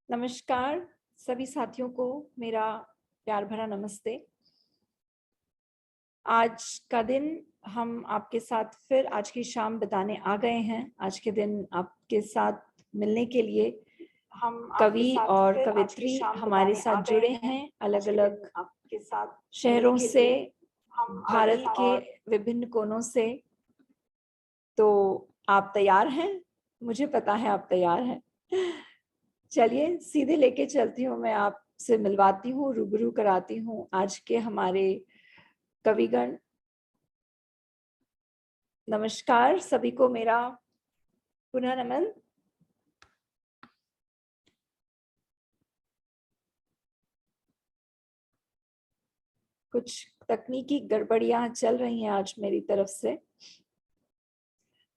नमस्कार सभी साथियों को मेरा प्यार भरा नमस्ते। आज का दिन हम आपके साथ फिर आज की शाम बिताने आ गए हैं। आज के दिन आपके साथ मिलने के लिए हम कवि और कवित्री हमारे साथ जुड़े हैं अलग अलग आपके साथ शहरों से, भारत के विभिन्न कोनों से। तो आप तैयार हैं? मुझे पता है आप तैयार हैं। चलिए सीधे लेके चलती हूँ, मैं आपसे मिलवाती हूँ, रूबरू कराती हूँ आज के हमारे कविगण। नमस्कार सभी को मेरा पुनः नमन। कुछ तकनीकी गड़बड़ियां चल रही हैं आज मेरी तरफ से।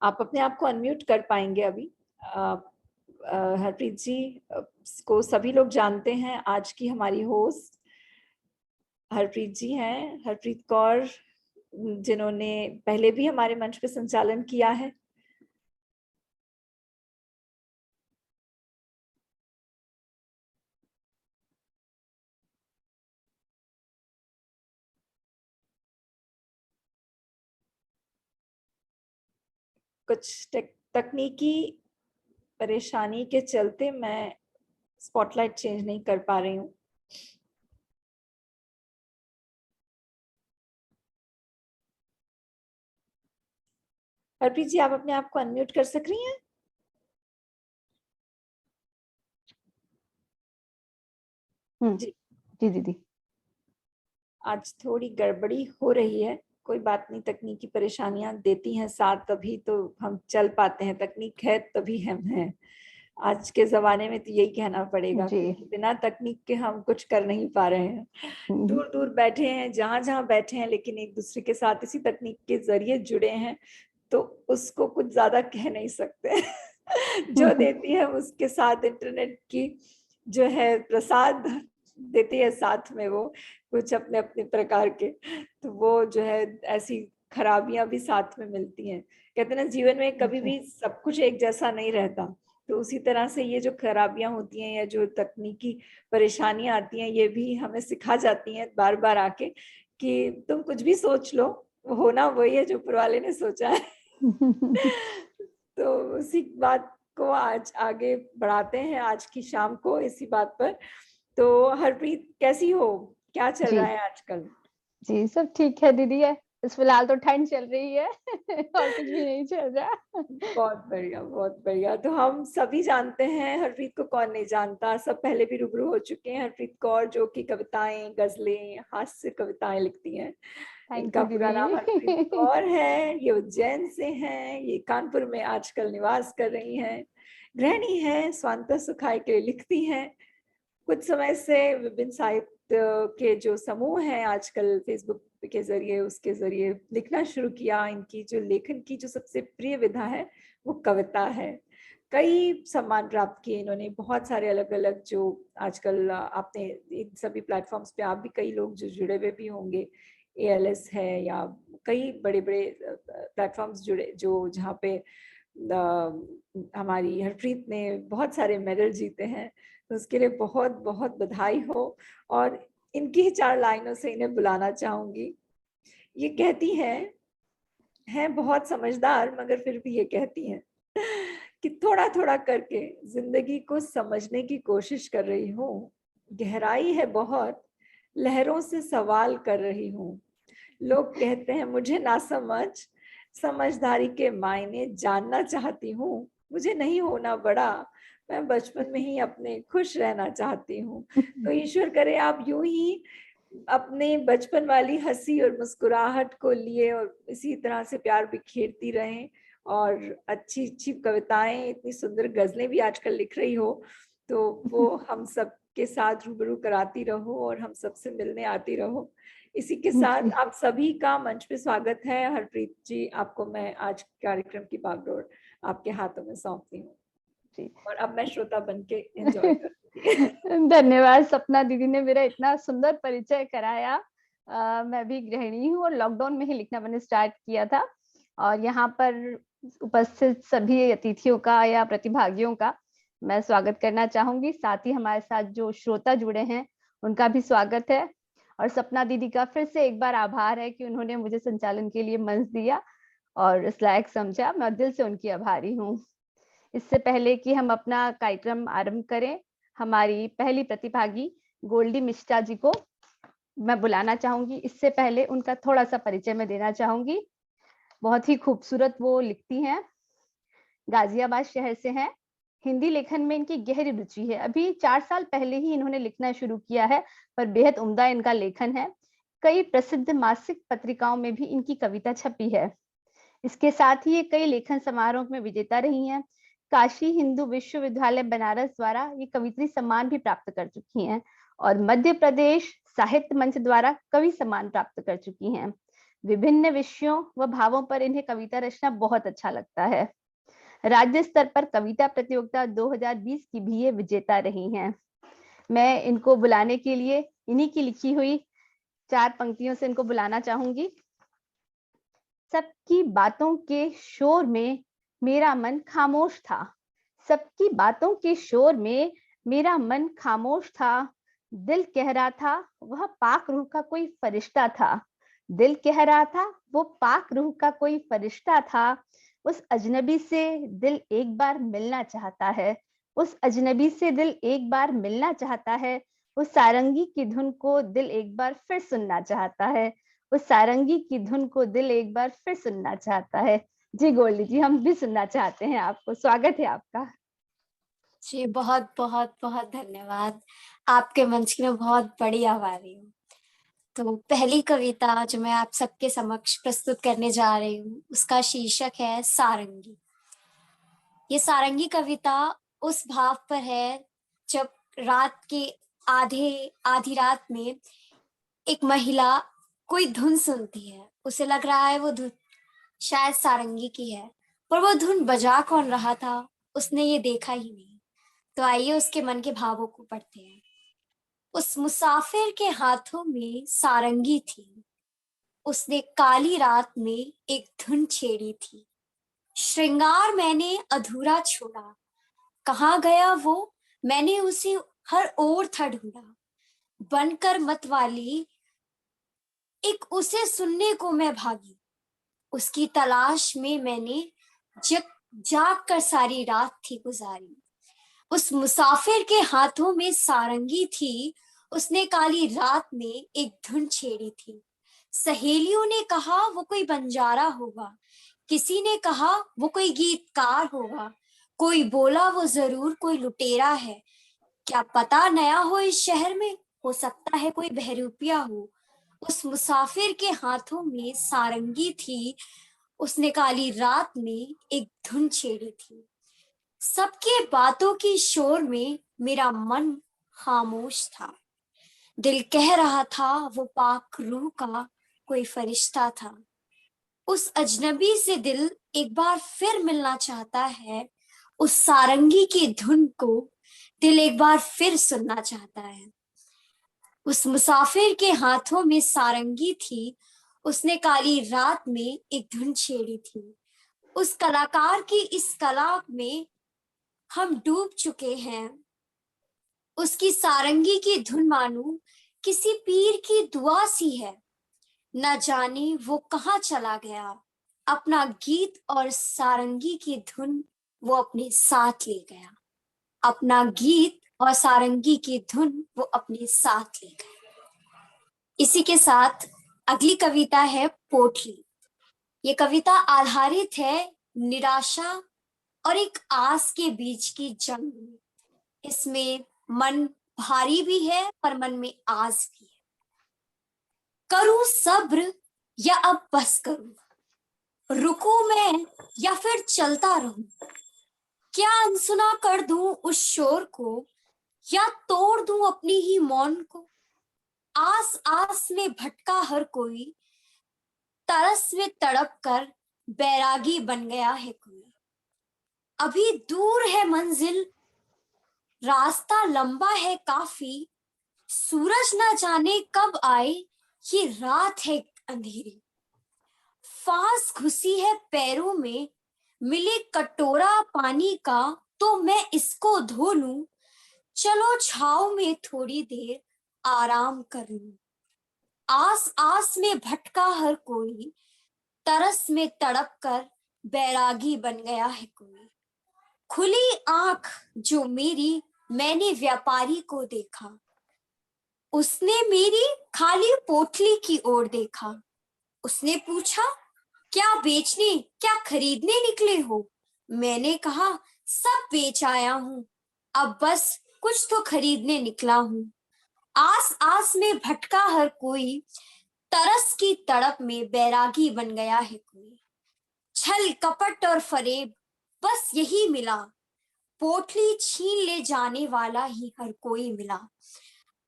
आप अपने आप को अनम्यूट कर पाएंगे अभी। हरप्रीत जी को सभी लोग जानते हैं। आज की हमारी होस्ट हरप्रीत जी हैं, हरप्रीत कौर, जिन्होंने पहले भी हमारे मंच पे संचालन किया है। कुछ तकनीकी परेशानी के चलते मैं स्पॉटलाइट चेंज नहीं कर पा रही हूँ। हरप्रीत जी आप अपने आप को अनम्यूट कर सक रही हैं? जी जी दीदी। आज थोड़ी गड़बड़ी हो रही है, कोई बात नहीं, तकनीकी परेशानियां देती हैं साथ, तभी तो हम चल पाते हैं। तकनीक है तभी हम हैं। आज के जमाने में तो यही कहना पड़ेगा, क्योंकि बिना तकनीक के हम कुछ कर नहीं पा रहे हैं। दूर दूर बैठे हैं, जहां जहां बैठे हैं, लेकिन एक दूसरे के साथ इसी तकनीक के जरिए जुड़े हैं, तो उसको कुछ ज्यादा कह नहीं सकते। जो देती है उसके साथ इंटरनेट की जो है प्रसाद देती है साथ में, वो कुछ अपने अपने प्रकार के, तो वो जो है ऐसी खराबियां भी साथ में मिलती हैं। कहते हैं ना, जीवन में कभी भी सब कुछ एक जैसा नहीं रहता, तो उसी तरह से ये जो खराबियां होती हैं या जो तकनीकी परेशानियां आती हैं, ये भी हमें सिखा जाती हैं बार बार आके कि तुम कुछ भी सोच लो, होना वही है जो ऊपर वाले ने सोचा है। तो उसी बात को आज आगे बढ़ाते हैं आज की शाम को इसी बात पर। तो हरप्रीत कैसी हो, क्या चल रहा है आजकल? जी सब ठीक है दीदी। है इस फिलहाल तो ठंड चल रही है और कुछ भी नहीं चल रहा। बहुत बढ़िया, बहुत बढ़िया। तो हम सभी जानते हैं, हरप्रीत को कौन नहीं जानता, सब पहले भी रूबरू हो चुके हैं। हरप्रीत कौर जो कि कविताएं, गजलें, हास्य कविताएं लिखती हैं। थैंक इनका यू पूरा नाम हरप्रीत दीदी। कौर है। ये उज्जैन से हैं, ये कानपुर में आजकल निवास कर रही हैं, गृहिणी हैं, स्वांतः सुखाय के लिए लिखती हैं। कुछ समय से विभिन्न साहित्य के जो समूह हैं आजकल फेसबुक के जरिए, उसके जरिए लिखना शुरू किया। इनकी जो लेखन की जो सबसे प्रिय विधा है वो कविता है। कई सम्मान प्राप्त किए इन्होंने, बहुत सारे अलग अलग जो आजकल आपने इन सभी प्लेटफॉर्म्स पे आप भी कई लोग जो जुड़े हुए भी होंगे, ALS है या कई बड़े बड़े प्लेटफॉर्म्स जुड़े, जो जहाँ पे हमारी हरप्रीत ने बहुत सारे मेडल जीते हैं, तो उसके लिए बहुत बहुत बधाई हो। और इनकी ही 4 लाइनों से इन्हें बुलाना चाहूंगी। ये कहती हैं बहुत समझदार, मगर फिर भी ये कहती हैं कि थोड़ा थोड़ा करके जिंदगी को समझने की कोशिश कर रही हूँ। गहराई है बहुत, लहरों से सवाल कर रही हूँ। लोग कहते हैं मुझे ना समझ, समझदारी के मायने जानना चाहती हूँ। मुझे नहीं होना बड़ा, मैं बचपन में ही अपने खुश रहना चाहती हूँ। तो ईश्वर करे आप यूं ही अपने बचपन वाली हंसी और मुस्कुराहट को लिए और इसी तरह से प्यार बिखेरती रहें, और अच्छी अच्छी कविताएं, इतनी सुंदर गजलें भी आजकल लिख रही हो, तो वो हम सब के साथ रूबरू कराती रहो और हम सबसे मिलने आती रहो। इसी के साथ आप सभी का मंच पे स्वागत है। हरप्रीत जी, आपको मैं आज कार्यक्रम की बागडोर आपके हाथों में सौंपती हूँ, और अब मैं श्रोता बन के एंजॉय करूंगी। धन्यवाद सपना दीदी ने मेरा इतना सुंदर परिचय कराया। मैं भी गृहिणी हूँ और लॉकडाउन में ही लिखना मैंने स्टार्ट किया था, और यहाँ पर उपस्थित सभी अतिथियों का या प्रतिभागियों का मैं स्वागत करना चाहूंगी। साथ ही हमारे साथ जो श्रोता जुड़े हैं उनका भी स्वागत है, और सपना दीदी का फिर से एक बार आभार है कि उन्होंने मुझे संचालन के लिए मंच दिया और इस लायक समझा। मैं दिल से उनकी आभारी हूँ। इससे पहले कि हम अपना कार्यक्रम आरंभ करें, हमारी पहली प्रतिभागी गोल्डी मिश्रा जी को मैं बुलाना चाहूंगी। इससे पहले उनका थोड़ा सा परिचय मैं देना चाहूंगी। बहुत ही खूबसूरत वो लिखती हैं, गाजियाबाद शहर से हैं। हिंदी लेखन में इनकी गहरी रुचि है। अभी 4 साल पहले ही इन्होंने लिखना शुरू किया है, पर बेहद उम्दा इनका लेखन है। कई प्रसिद्ध मासिक पत्रिकाओं में भी इनकी कविता छपी है। इसके साथ ही ये कई लेखन समारोह में विजेता रही हैं। काशी हिंदू विश्वविद्यालय बनारस द्वारा ये कवित्री सम्मान भी प्राप्त कर चुकी हैं, और मध्य प्रदेश साहित्य मंच द्वारा कवि सम्मान प्राप्त कर चुकी हैं। विभिन्न विषयों व भावों पर इन्हें कविता रचना बहुत अच्छा लगता है। राज्य स्तर पर कविता प्रतियोगिता 2020 की भी ये विजेता रही हैं। मैं इनको बुलाने के लिए इन्हीं की लिखी हुई 4 पंक्तियों से इनको बुलाना चाहूंगी। सबकी बातों के शोर में मेरा मन खामोश था। सबकी बातों के शोर में मेरा मन खामोश था। दिल कह रहा था वह पाक रूह का कोई फरिश्ता था। दिल कह रहा था वो पाक रूह का कोई फरिश्ता था। उस अजनबी से दिल एक बार मिलना चाहता है। उस अजनबी से दिल एक बार मिलना चाहता है। उस सारंगी की धुन को दिल एक बार फिर सुनना चाहता है। उस सारंगी की धुन को दिल एक बार फिर सुनना चाहता है। जी गोल्डी जी, हम भी सुनना चाहते हैं आपको। स्वागत है आपका। जी बहुत बहुत बहुत धन्यवाद। आपके मंच की मैं बहुत बड़ी आभारी हूँ। तो पहली कविता जो मैं आप सबके समक्ष प्रस्तुत करने जा रही हूँ उसका शीर्षक है सारंगी। ये सारंगी कविता उस भाव पर है जब रात के आधी रात में एक महिला कोई धुन सुनती है। उसे लग रहा है वो धुन शायद सारंगी की है, पर वो धुन बजा कौन रहा था उसने ये देखा ही नहीं। तो आइए उसके मन के भावों को पढ़ते हैं। उस मुसाफिर के हाथों में सारंगी थी। उसने काली रात में एक धुन छेड़ी थी। श्रृंगार मैंने अधूरा छोड़ा। कहाँ गया वो, मैंने उसे हर ओर था ढूंढा। बनकर मतवाली एक उसे सुनने को मैं भागी। उसकी तलाश में मैंने जाग कर सारी रात थी गुजारी। उस मुसाफिर के हाथों में सारंगी थी। उसने काली रात में एक धुन छेड़ी थी। सहेलियों ने कहा वो कोई बंजारा होगा। किसी ने कहा वो कोई गीतकार होगा। कोई बोला वो जरूर कोई लुटेरा है। क्या पता नया हो इस शहर में, हो सकता है कोई बहरूपिया हो। उस मुसाफिर के हाथों में सारंगी थी। उसने काली रात में एक धुन छेड़ी थी। सबके बातों की शोर में मेरा मन खामोश था। दिल कह रहा था वो पाक रूह का कोई फरिश्ता था। उस अजनबी से दिल एक बार फिर मिलना चाहता है। उस सारंगी की धुन को दिल एक बार फिर सुनना चाहता है। उस मुसाफिर के हाथों में सारंगी थी। उसने काली रात में एक धुन छेड़ी थी। उस कलाकार की इस कला में हम डूब चुके हैं। उसकी सारंगी की धुन मानो किसी पीर की दुआ सी है। न जाने वो कहाँ चला गया। अपना गीत और सारंगी की धुन वो अपने साथ ले गया। अपना गीत और सारंगी की धुन वो अपने साथ ले गया। इसी के साथ अगली कविता है पोटली। ये कविता आधारित है निराशा और एक आस के बीच की जंग में। इसमें मन भारी भी है पर मन में आस भी है। करूं सब्र या अब बस करूं, रुकूं मैं या फिर चलता रहूं। क्या अनसुना कर दूं उस शोर को या तोड़ दूं अपनी ही मौन को। आस आस में भटका हर कोई, तरस में तड़प कर बैरागी बन गया है कोई। अभी दूर है मंजिल, रास्ता लंबा है काफी। सूरज न जाने कब आए, ये रात है अंधेरी। फांस घुसी है पैरों में, मिले कटोरा पानी का तो मैं इसको धो लूं, चलो छाव में थोड़ी देर आराम कर लूं। आस आस में भटका हर कोई, तरस में तड़प कर बैरागी बन गया है कोई। खुली आंख जो मेरी, मैंने व्यापारी को देखा, उसने मेरी खाली पोटली की ओर देखा। उसने पूछा, क्या बेचने क्या खरीदने निकले हो? मैंने कहा, सब बेच आया हूं, अब बस कुछ तो खरीदने निकला हूं। आस आस में भटका हर कोई, तरस की तड़प में बैरागी बन गया है कोई। छल कपट और फरेब बस यही मिला, पोटली छीन ले जाने वाला ही हर कोई मिला।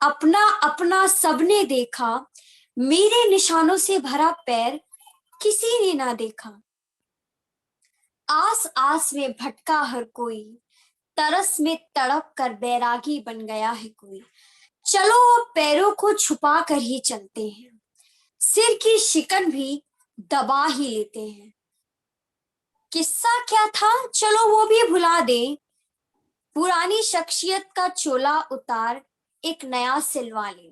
अपना अपना सबने देखा, मेरे निशानों से भरा पैर किसी ने ना देखा। आस आस में भटका हर कोई, तरस में तड़प कर बैरागी बन गया है कोई। चलो अब पैरों को छुपा कर ही चलते हैं, सिर की शिकन भी दबा ही लेते हैं। किस्सा क्या था चलो वो भी भुला दें, पुरानी शख्सियत का चोला उतार एक नया सिलवा ले।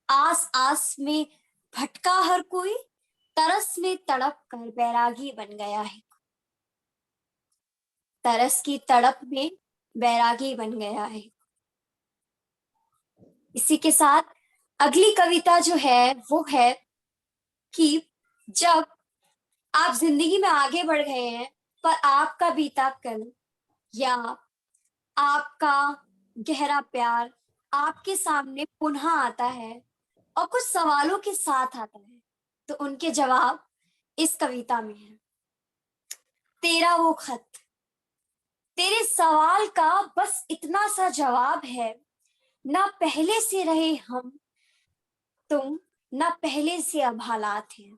आस आस में भटका हर कोई, तरस में तड़प कर बैरागी बन गया है। तरस की तड़प में बैरागी बन गया है। इसी के साथ अगली कविता जो है वो है कि जब आप जिंदगी में आगे बढ़ गए हैं पर आपका बीता कल या आपका गहरा प्यार आपके सामने पुनः आता है और कुछ सवालों के साथ आता है, तो उनके जवाब इस कविता में है। तेरा वो खत, तेरे सवाल का बस इतना सा जवाब है, ना पहले से रहे हम तुम, ना पहले से अब हालात हैं।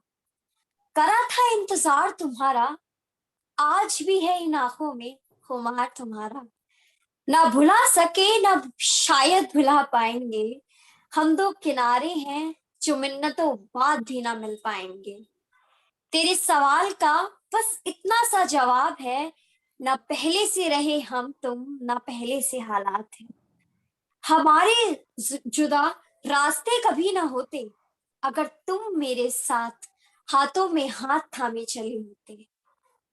करा था इंतजार तुम्हारा, आज भी है इन आंखों में खुमार तुम्हारा। ना भुला सके ना शायद भुला पाएंगे, हम दो किनारे हैं जो मिन्नतों बाद भी ना मिल पाएंगे। तेरे सवाल का बस इतना सा जवाब है, ना पहले से रहे हम तुम, ना पहले से हालात हैं। हमारे जुदा रास्ते कभी ना होते, अगर तुम मेरे साथ हाथों में हाथ थामे चले होते।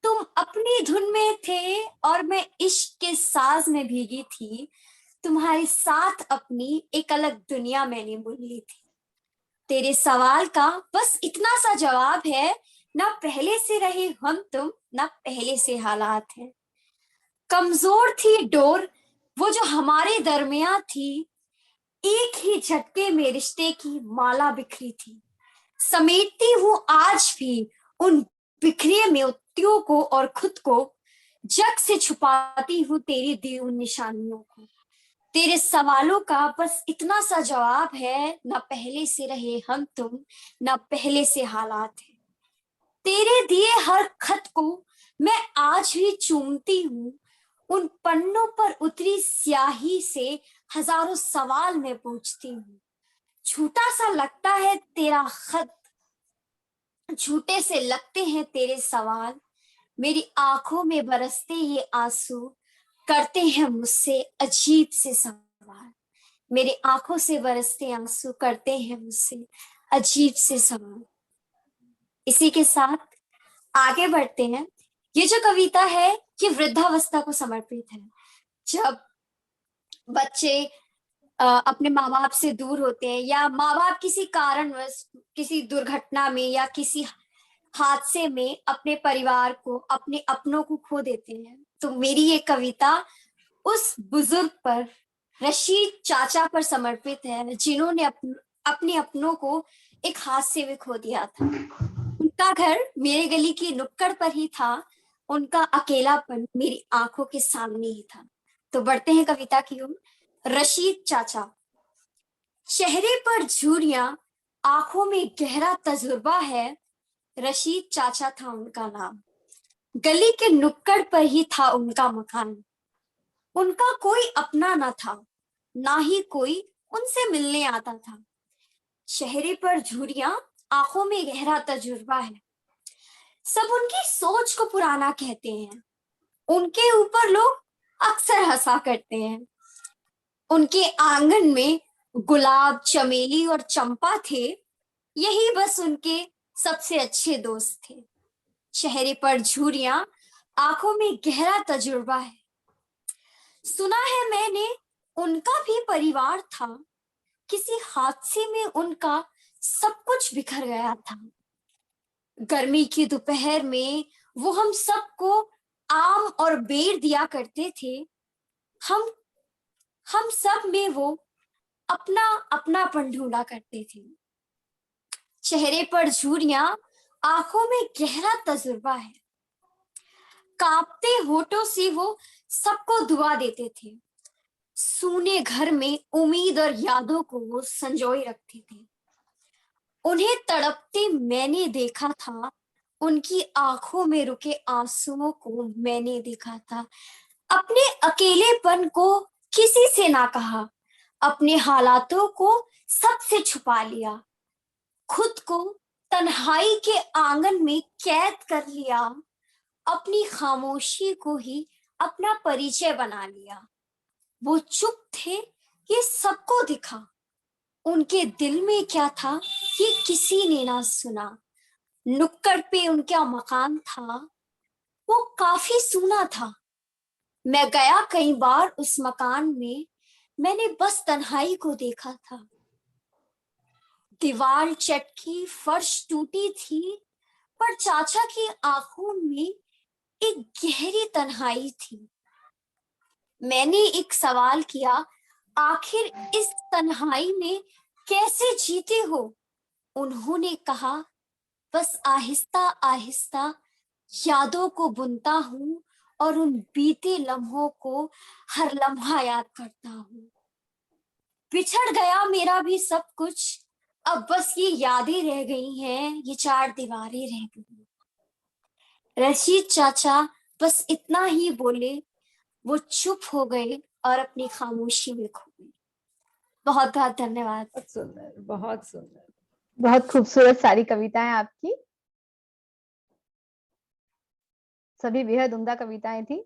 तुम अपनी धुन में थे और मैं इश्क के साज में भीगी थी, तुम्हारे साथ अपनी एक अलग दुनिया मैंने बुन ली थी। तेरे सवाल का बस इतना सा जवाब है, ना पहले से रहे हम तुम, ना पहले से हालात हैं। कमजोर थी डोर वो जो हमारे दरमियां थी, एक ही झटके में रिश्ते की माला बिखरी थी। समेटती हूं आज भी उन बिखरे मोतियों को और खुद को, जग से छुपाती हूं तेरी दी उन निशानियों को। तेरे सवालों का बस इतना सा जवाब है, ना पहले से रहे हम तुम, ना पहले से हालात हैं। तेरे दिए हर खत को मैं आज भी चूमती हूँ, उन पन्नों पर उतरी स्याही से हजारों सवाल मैं पूछती हूँ। झूठा सा लगता है तेरा खत, झूठे से लगते हैं तेरे सवाल, मेरी आंखों में बरसते ये आंसू करते हैं मुझसे अजीब से सवाल। मेरी आंखों से बरसते आंसू करते हैं मुझसे अजीब से सवाल। इसी के साथ आगे बढ़ते हैं। ये जो कविता है ये वृद्धावस्था को समर्पित है। जब बच्चे अपने माँ बाप से दूर होते हैं या माँ बाप किसी कारणवश किसी दुर्घटना में या किसी हादसे में अपने परिवार को अपने अपनों को खो देते हैं, तो मेरी ये कविता उस बुजुर्ग पर, रशीद चाचा पर समर्पित है जिन्होंने अपने अपनों को एक हादसे में खो दिया था। उनका घर मेरे गली की नुक्कड़ पर ही था, उनका अकेलापन मेरी आंखों के सामने ही था। तो बढ़ते हैं कविता की ओर। रशीद चाचा। चेहरे पर झुर्रियां, आंखों में गहरा तजुर्बा है, रशीद चाचा था उनका नाम। गली के नुक्कड़ पर ही था उनका मकान। उनका कोई अपना ना था, ना ही कोई उनसे मिलने आता था। चेहरे पर झुर्रियां, आंखों में गहरा तजुर्बा है। सब उनकी सोच को पुराना कहते हैं, उनके ऊपर लोग अक्सर हंसा करते हैं। उनके आंगन में गुलाब, चमेली और चंपा थे, यही बस उनके सबसे अच्छे दोस्त थे। चेहरे पर झुर्रियां, आंखों में गहरा तजुर्बा है। सुना है मैंने उनका भी परिवार था, किसी हादसे में उनका सब कुछ बिखर गया था। गर्मी की दोपहर में वो हम सबको आम और बेर दिया करते थे। हम सब में वो अपना अपनापन ढूंढा करते थे। चेहरे पर झुर्रियां, आंखों में गहरा तजुर्बा है। कांपते होठों से वो सबको दुआ देते थे। सूने घर में उम्मीद और यादों को वो संजोए रखते थे। उन्हें तड़पते मैंने देखा था, उनकी आंखों में रुके आंसुओं को मैंने देखा था। अपने अकेलेपन को किसी से ना कहा, अपने हालातों को सबसे छुपा लिया। खुद को तन्हाई के आंगन में कैद कर लिया। अपनी खामोशी को ही अपना परिचय बना लिया। वो चुप थे, ये सबको दिखा। उनके दिल में क्या था ये किसी ने ना सुना। नुक्कड़ पे उनका मकान था, वो काफी सूना था। मैं गया कई बार उस मकान में, मैंने बस तन्हाई को देखा था। दीवार चटकी, फर्श टूटी थी, पर चाचा की आंखों में एक गहरी तन्हाई थी। मैंने एक सवाल किया, आखिर इस तन्हाई में कैसे जीते हो? उन्होंने कहा, बस आहिस्ता आहिस्ता यादों को बुनता हूं और उन बीते लम्हों को हर लम्हा याद करता हूं। बिछड़ गया मेरा भी सब कुछ, अब बस ये यादें रह गई हैं, ये चार दीवारें रह गई। रशीद चाचा बस इतना ही बोले, वो चुप हो गए और अपनी खामोशी में खो गए। बहुत बहुत धन्यवाद। बहुत सुंदर, बहुत सुंदर, बहुत खूबसूरत सारी कविताएं आपकी, सभी बेहद उम्दा कविताएं थी।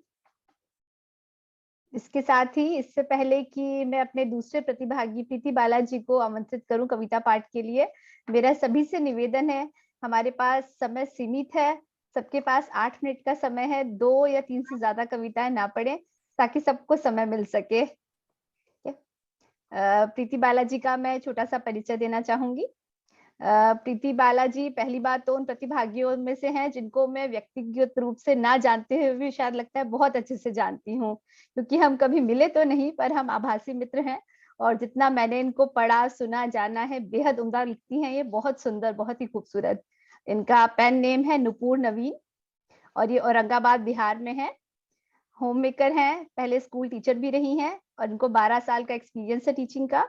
इसके साथ ही इससे पहले कि मैं अपने दूसरे प्रतिभागी प्रीति बालाजी को आमंत्रित करूं कविता पाठ के लिए, मेरा सभी से निवेदन है, हमारे पास समय सीमित है, सबके पास 8 मिनट का समय है, 2 या 3 से ज्यादा कविताएं ना पढ़े ताकि सबको समय मिल सके। प्रीति बालाजी का मैं छोटा सा परिचय देना चाहूंगी। प्रीति बालाजी पहली बात तो उन प्रतिभागियों में से हैं जिनको मैं व्यक्तिगत रूप से ना जानते हुए भी शायद लगता है बहुत अच्छे से जानती हूँ, क्योंकि हम कभी मिले तो नहीं पर हम आभासी मित्र हैं, और जितना मैंने इनको पढ़ा, सुना, जाना है, बेहद उम्दा लिखती हैं ये, बहुत सुंदर, बहुत ही खूबसूरत। इनका पेन नेम है नुपुर नवीन और ये औरंगाबाद बिहार में है। होम मेकर हैं, पहले स्कूल टीचर भी रही हैं और इनको 12 साल का एक्सपीरियंस है टीचिंग का।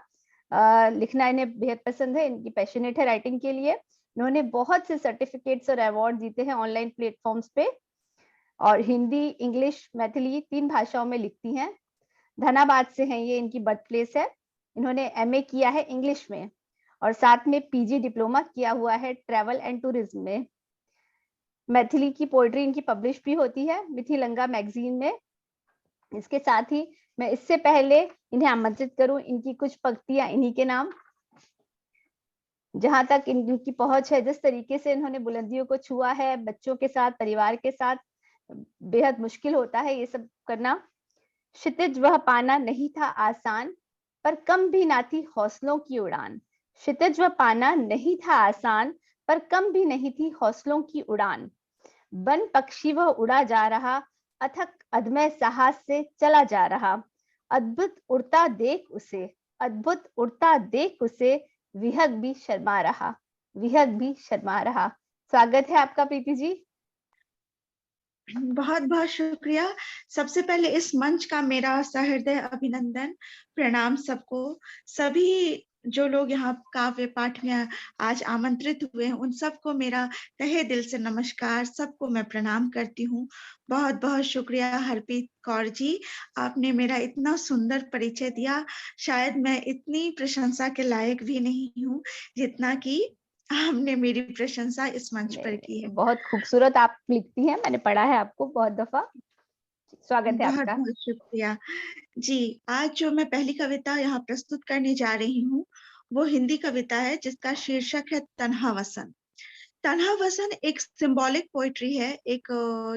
लिखना इन्हें बेहद पसंद है, इनकी पैशनेट है राइटिंग के लिए। इन्होंने बहुत से सर्टिफिकेट्स और अवार्ड जीते हैं ऑनलाइन प्लेटफॉर्म्स पे, और हिंदी, इंग्लिश, मैथिली 3 भाषाओं में लिखती हैं। धनाबाद से हैं ये, इनकी बर्थ प्लेस है। इन्होंने एमए किया है इंग्लिश में और साथ में पीजी डिप्लोमा किया हुआ है ट्रैवल एंड टूरिज्म में। मैथिली की पोएट्री इनकी पब्लिश भी होती है मिथिलंगा मैगजीन में। इसके साथ ही मैं इससे पहले इन्हें आमंत्रित करूं, इनकी कुछ पंक्तियां इन्हीं के नाम, जहां तक इनकी पहुंच है, जिस तरीके से इन्होंने बुलंदियों को छुआ है, बच्चों के साथ, परिवार के साथ, बेहद मुश्किल होता है ये सब करना। क्षितिज वह पाना नहीं था आसान, पर कम भी ना थी हौसलों की उड़ान। क्षितिज वह पाना नहीं था आसान, पर कम भी नहीं थी हौसलों की उड़ान। बन पक्षी वह उड़ा जा रहा, अथक अदमय साहस से चला जा रहा। अद्भुत उड़ता देख उसे, अद्भुत उड़ता देख उसे, विहग भी शर्मा रहा, विहग भी शर्मा रहा। स्वागत है आपका प्रीति जी। बहुत बहुत शुक्रिया। सबसे पहले इस मंच का मेरा सहृदय अभिनंदन, प्रणाम सबको। सभी जो लोग यहाँ काव्य पाठ में आज आमंत्रित हुए हैं उन सबको मेरा तहे दिल से नमस्कार, सबको मैं प्रणाम करती हूँ। बहुत बहुत शुक्रिया हरप्रीत कौर जी, आपने मेरा इतना सुंदर परिचय दिया। शायद मैं इतनी प्रशंसा के लायक भी नहीं हूँ जितना कि हमने मेरी प्रशंसा इस मंच पर की है। बहुत खूबसूरत आप लिखती हैं, मैंने पढ़ा है आपको बहुत दफा। स्वागत है बहुत आपका। बहुत शुक्रिया जी। आज जो मैं पहली कविता यहाँ प्रस्तुत करने जा रही हूँ वो हिंदी कविता है जिसका शीर्षक है तन्हा वसन। तन्हा वसन एक सिंबॉलिक पोइट्री है।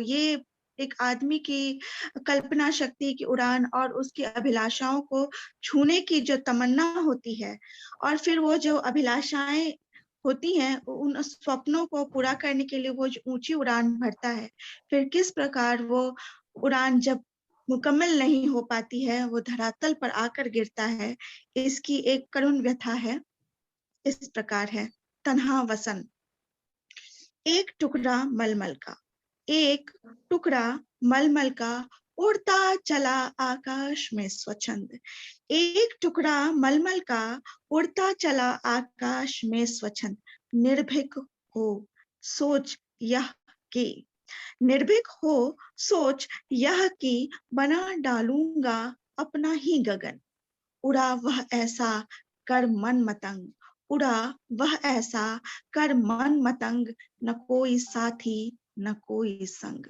ये एक आदमी की कल्पना शक्ति की उड़ान और उसकी अभिलाषाओं को छूने की जो तमन्ना होती है और फिर वो जो अभिलाषाएं होती हैं उन स्वप्नों को पूरा करने के लिए वो जो ऊंची उड़ान भरता है, फिर किस प्रकार वो उड़ान जब मुकम्मल नहीं हो पाती है वो धरातल पर आकर गिरता है, इसकी एक करुण व्यथा है। इस प्रकार है तन्हा वसन। एक टुकड़ा मलमल का, एक टुकड़ा मलमल का उड़ता चला आकाश में स्वच्छंद। एक टुकड़ा मलमल का उड़ता चला आकाश में स्वच्छंद। निर्भीक हो सोच यह कि, निर्भीक हो सोच यह कि बना डालूंगा अपना ही गगन। उड़ा वह ऐसा कर मन मतंग, उड़ा वह ऐसा कर मन मतंग, न कोई साथी न कोई संग।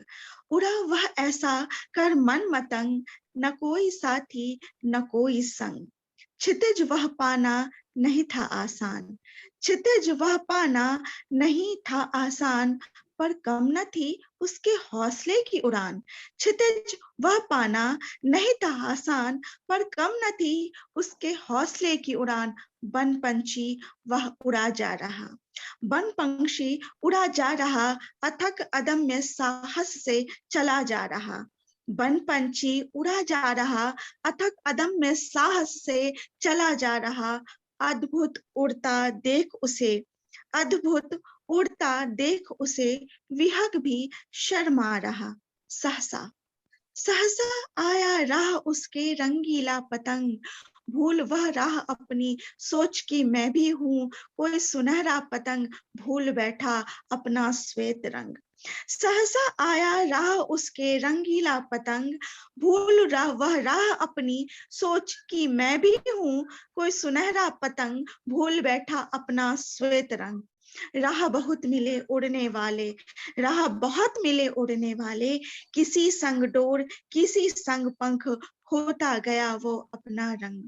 उड़ा वह ऐसा कर मन मतंग, न कोई साथी न कोई संग। क्षितिज वह पाना नहीं था आसान, क्षितिज वह पाना नहीं था आसान, पर कम न थी उसके हौसले की उड़ान। क्षितिज वह पाना नहीं था आसान, पर कम न थी उसके हौसले की उड़ान। वन पंछी वह उड़ा जा रहा, वन पंछी उड़ा जा रहा, अथक अदम्य साहस से चला जा रहा। वन पंछी उड़ा जा रहा, अथक अदम्य साहस से चला जा रहा। अद्भुत उड़ता देख उसे, अद्भुत उड़ता देख उसे विहग भी शर्मा रहा। सहसा सहसा आया राह उसके रंगीला पतंग, भूल वह राह अपनी सोच की मैं भी हूँ कोई सुनहरा पतंग, भूल बैठा अपना श्वेत रंग। सहसा आया राह उसके रंगीला पतंग, भूल वह राह अपनी सोच की मैं भी हूँ कोई सुनहरा पतंग, भूल बैठा अपना श्वेत रंग। राह बहुत मिले उड़ने वाले, राह बहुत मिले उड़ने वाले, किसी संग डोर किसी संग पंख, होता गया वो अपना रंग।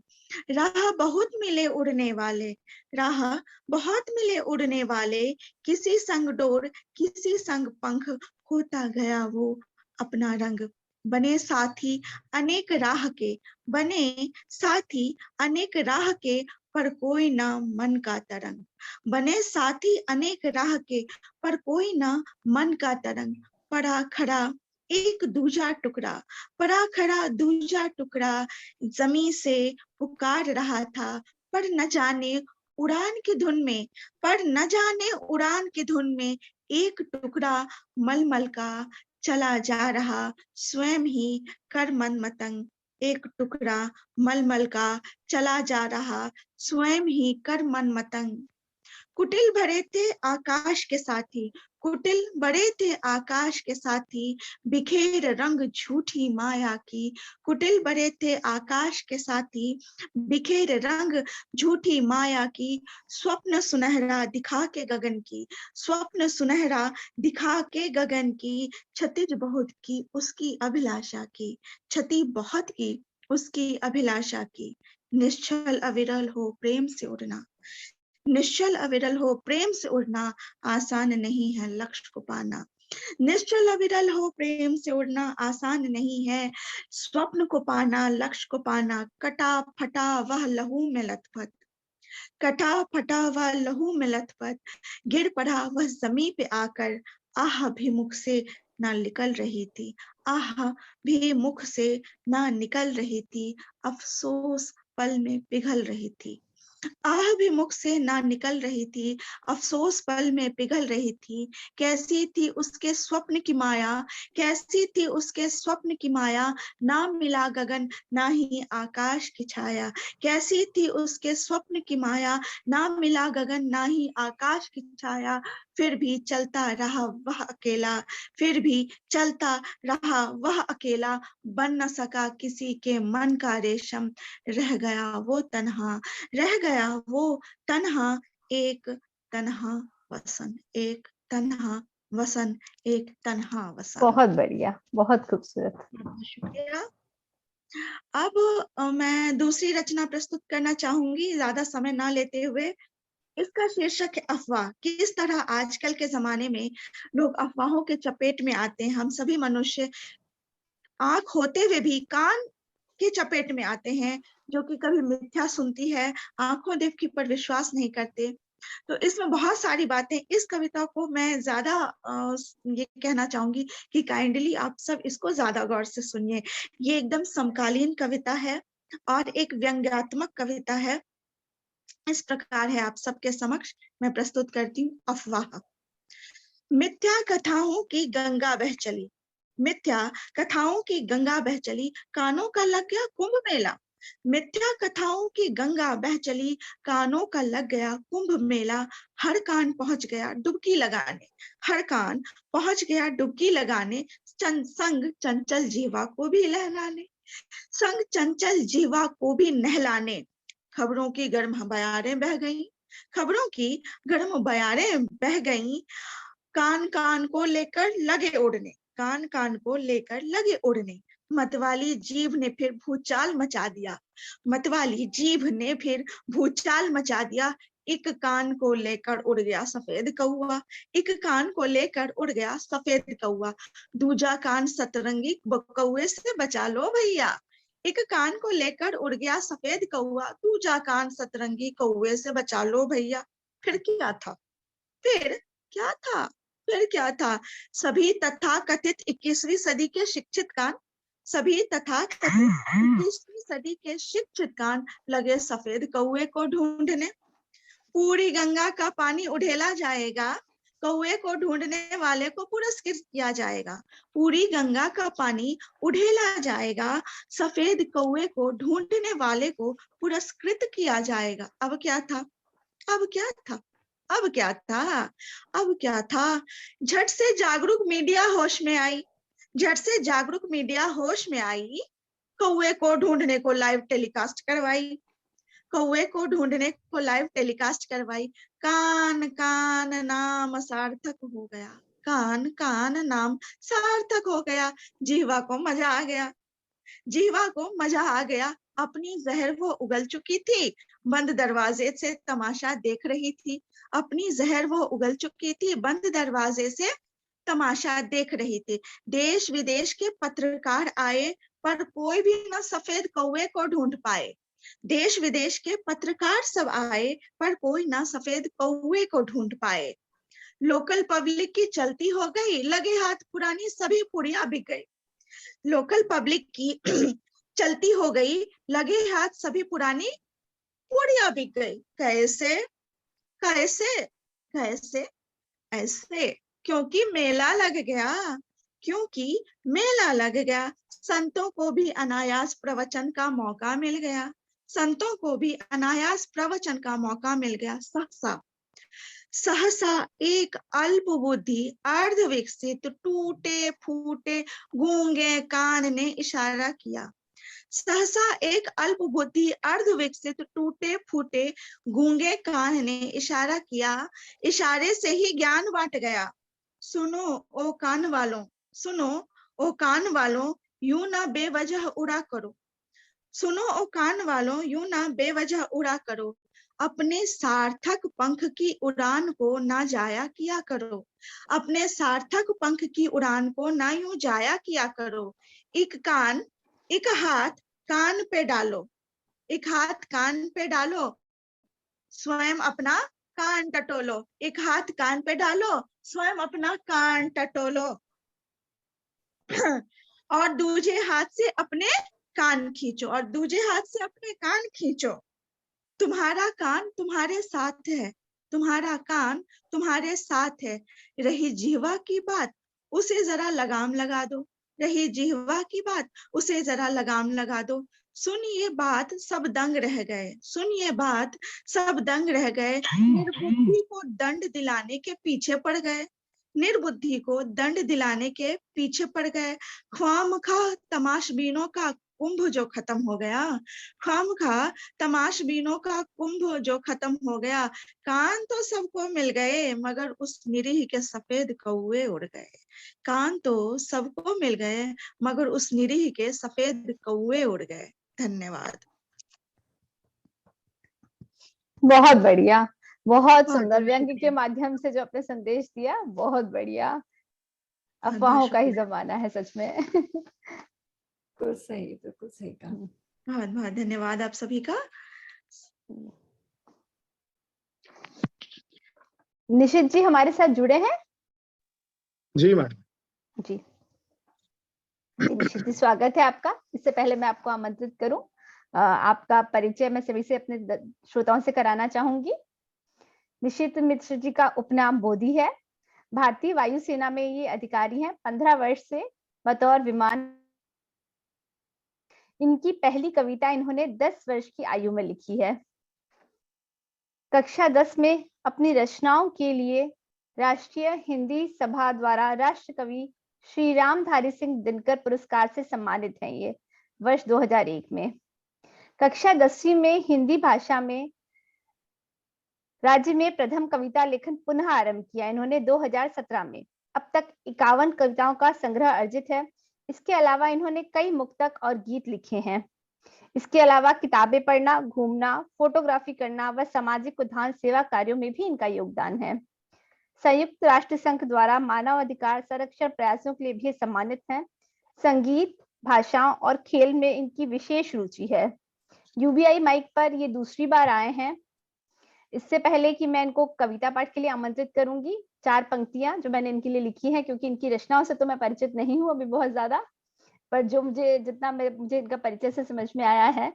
राह बहुत मिले उड़ने वाले, राह बहुत मिले उड़ने वाले, किसी संग डोर किसी संग पंख, होता गया वो अपना रंग। बने साथी अनेक राह के, बने साथी अनेक राह के, पर कोई ना मन का तरंग। बने साथी अनेक राह के, पर कोई ना मन का तरंग। पड़ा खड़ा एक दूजा टुकड़ा, पड़ा खड़ा दूजा टुकड़ा, जमी से पुकार रहा था, पर न जाने उड़ान की धुन में, पर न जाने उड़ान की धुन में, एक टुकड़ा मलमल का चला जा रहा स्वयं ही कर मन मतंग। एक टुकड़ा मलमल का चला जा रहा स्वयं ही कर मन मतंग। कुटिल भरे थे आकाश के साथी, कुटिल बड़े थे आकाश के साथी, बिखेर रंग झूठी माया की। कुटिल बड़े थे आकाश के साथी, बिखेर रंग झूठी माया की। स्वप्न सुनहरा दिखा के गगन की, स्वप्न सुनहरा दिखा के गगन की। क्षतिज बहुत की उसकी अभिलाषा की, क्षति बहुत की उसकी अभिलाषा की। निश्चल अविरल हो प्रेम से उड़ना, निश्चल अविरल हो प्रेम से उड़ना, आसान नहीं है लक्ष्य को पाना। निश्चल अविरल हो प्रेम से उड़ना, आसान नहीं है स्वप्न को पाना, लक्ष्य को पाना। कटा फटा वह लहू में लथपथ, कटा फटा वह लहू में लथपथ, गिर पड़ा वह जमी पे आकर, आह भी मुख से ना निकल रही थी, आह भी मुख से ना निकल रही थी। अफसोस पल में पिघल रही थी, आह भी मुख से ना निकल रही थी, अफसोस पल में पिघल रही थी। कैसी थी उसके स्वप्न की माया, कैसी थी उसके स्वप्न की माया, ना मिला गगन ना ही आकाश की छाया। कैसी थी उसके स्वप्न की माया, ना मिला गगन ना ही आकाश की छाया। फिर भी चलता रहा वह अकेला, फिर भी चलता रहा वह अकेला, बन न सका किसी के मन का रेशम। रह गया वो तन्हा, रह गया वो तन्हा, एक तन्हा वसन, एक तन्हा वसन एक तन्हा वसन। बहुत बढ़िया, बहुत खूबसूरत। बहुत शुक्रिया। अब मैं दूसरी रचना प्रस्तुत करना चाहूंगी, ज्यादा समय ना लेते हुए। इसका शीर्षक है अफवाह। किस तरह आजकल के जमाने में लोग अफवाहों के चपेट में आते हैं। हम सभी मनुष्य आंख होते हुए भी कान के चपेट में आते हैं, जो कि कभी मिथ्या सुनती है, आंखों देखी पर विश्वास नहीं करते। तो इसमें बहुत सारी बातें, इस कविता को मैं ज्यादा ये कहना चाहूंगी कि काइंडली आप सब इसको ज्यादा गौर से सुनिए। ये एकदम समकालीन कविता है और एक व्यंग्यात्मक कविता है। इस प्रकार है, आप सबके समक्ष मैं प्रस्तुत करती हूँ अफवाह। मिथ्या कथाओं की गंगा बह चली, मिथ्या कथाओं की गंगा बह चली, कानों का लग गया कुंभ मेला। मिथ्या कथाओं की गंगा बह चली, कानों का लग गया कुंभ मेला। हर कान पहुंच गया डुबकी लगाने, हर कान पहुंच गया डुबकी लगाने। संग चंचल जीवा को भी लहलाने, संग चंचल जीवा को भी नहलाने। खबरों की गर्म बयारें बह गईं, खबरों की गर्म बयारें बह गईं। कान कान को लेकर लगे उड़ने, कान कान को लेकर लगे उड़ने। मतवाली जीभ ने फिर भूचाल मचा दिया, मतवाली जीभ ने फिर भूचाल मचा दिया। एक कान को लेकर उड़ गया सफेद कौवा, एक कान को लेकर उड़ गया सफेद कौवा। दूजा कान सतरंगी कौवे से बचा लो भैया, एक कान को लेकर उड़ गया सफेद कौवा, दूजा कान सतरंगी कौवे से बचा लो भैया। फिर क्या था, फिर क्या था, फिर क्या था। सभी तथाकथित 21वीं सदी के शिक्षित कान, सभी तथाकथित 21वीं सदी के शिक्षित कान लगे सफेद कौवे को ढूंढने। पूरी गंगा का पानी उड़ेला जाएगा, कौवे को ढूंढने वाले को पुरस्कृत किया जाएगा। पूरी गंगा का पानी उड़ेला जाएगा, सफेद कौवे को ढूंढने वाले को पुरस्कृत किया जाएगा। अब क्या था, अब क्या था, अब क्या था, अब क्या था। झट से जागरूक मीडिया होश में आई, झट से जागरूक मीडिया होश में आई। कौवे को ढूंढने को लाइव टेलीकास्ट करवाई, कौवे को ढूंढने को लाइव टेलीकास्ट करवाई। कान कान नाम सार्थक हो गया, कान कान नाम सार्थक हो गया। जीवा को मजा आ गया, जीवा को मजा आ गया। अपनी जहर वो उगल चुकी थी, बंद दरवाजे से तमाशा देख रही थी। अपनी जहर वो उगल चुकी थी, बंद दरवाजे से तमाशा देख रही थी। देश विदेश के पत्रकार आए, पर कोई भी ना सफेद कौवे को ढूंढ पाए। देश विदेश के पत्रकार सब आए, पर कोई ना सफेद कौवे को ढूंढ पाए। लोकल पब्लिक की चलती हो गई, लगे हाथ पुरानी सभी पुड़िया बिक गई। लोकल पब्लिक की चलती हो गई, लगे हाथ सभी पुरानी पुड़िया बिक गई। कैसे, कैसे, कैसे, ऐसे, क्योंकि मेला लग गया, क्योंकि मेला लग गया। संतों को भी अनायास प्रवचन का मौका मिल गया, संतों को भी अनायास प्रवचन का मौका मिल गया। सहसा सहसा एक अल्प बुद्धि अर्ध विकसित टूटे फूटे गूंगे कान ने इशारा किया। सहसा एक अल्प बुद्धि अर्ध विकसित टूटे फूटे गूंगे कान ने इशारा किया। इशारे से ही ज्ञान बांट गया। सुनो ओ कान वालों, सुनो ओ कान वालों, यूं ना बेवजह उड़ा करो। सुनो ओ कान वालों, यूं ना बेवजह उड़ा करो। अपने सार्थक पंख की उड़ान को ना जाया किया करो, अपने सार्थक पंख की उड़ान को ना यूं जाया किया करो। एक कान, एक हाथ कान पे डालो, एक हाथ कान पे डालो, स्वयं अपना कान टटोलो। एक हाथ कान पे डालो, स्वयं अपना कान टटोलो। और दूजे हाथ से अपने कान खींचो, और दूजे हाथ से अपने कान खींचो। तुम्हारा कान तुम्हारे साथ है, तुम्हारा कान तुम्हारे साथ है। रही जिह्वा की बात, उसे जरा लगाम लगा दो, रही जिह्वा की बात, उसे जरा लगाम लगा दो। सुन ये बात सब दंग रह गए, सुन ये बात सब दंग रह गए। निर्बुद्धि को दंड दिलाने के पीछे पड़ गए, निर्बुद्धि को दंड दिलाने के पीछे पड़ गए। ख्वामखा तमाशबीनों का कुंभ जो खत्म हो गया, खामखा तमाशबीनों का कुंभ जो खत्म हो गया। कान तो सबको मिल गए मगर उस निरीह के सफेद कौवे उड़ गए। कान तो सबको मिल गए मगर उस निरीह के सफेद कौवे उड़ गए। धन्यवाद। बहुत बढ़िया, बहुत बहुत सुंदर बहुत व्यंग्य के शुक्रिया। माध्यम से जो अपने संदेश दिया, बहुत बढ़िया। बहुत बहुत अफवाहों का ही शुक्रिया। जमाना है सच में। बिल्कुल सही कहा। बहुत बहुत धन्यवाद आप सभी का। निशित जी हमारे साथ जुड़े हैं? जी मैडम। जी निशित जी, स्वागत है आपका। इससे पहले मैं आपको आमंत्रित करूं, आपका परिचय मैं सभी से अपने श्रोताओं से कराना चाहूंगी। निशित मिश्र जी का उपनाम बोधि है। भारतीय वायुसेना में ये अधिकारी हैं। 15 वर्ष से बतौर विमान। इनकी पहली कविता इन्होंने 10 वर्ष की आयु में लिखी है। कक्षा 10 में अपनी रचनाओं के लिए राष्ट्रीय हिंदी सभा द्वारा राष्ट्र कवि श्री रामधारी सिंह दिनकर पुरस्कार से सम्मानित हैं ये वर्ष 2001 में। कक्षा 10वीं में हिंदी भाषा में राज्य में प्रथम कविता लेखन पुनः आरंभ किया इन्होंने 2017 में। अब तक 51 कविताओं का संग्रह अर्जित है। इसके अलावा इन्होंने कई मुक्तक और गीत लिखे हैं। इसके अलावा किताबें पढ़ना, घूमना, फोटोग्राफी करना व सामाजिक उद्धार सेवा कार्यों में भी इनका योगदान है। संयुक्त राष्ट्र संघ द्वारा मानव अधिकार संरक्षण प्रयासों के लिए भी सम्मानित हैं। संगीत, भाषाओं और खेल में इनकी विशेष रुचि है। यूबीआई माइक पर ये दूसरी बार आए हैं। इससे पहले कि मैं इनको कविता पाठ के लिए आमंत्रित करूंगी, 4 पंक्तियां जो मैंने इनके लिए लिखी हैं, क्योंकि इनकी रचनाओं से तो मैं परिचित नहीं हूं अभी बहुत ज्यादा, पर जो मुझे इनका परिचय से समझ में आया है।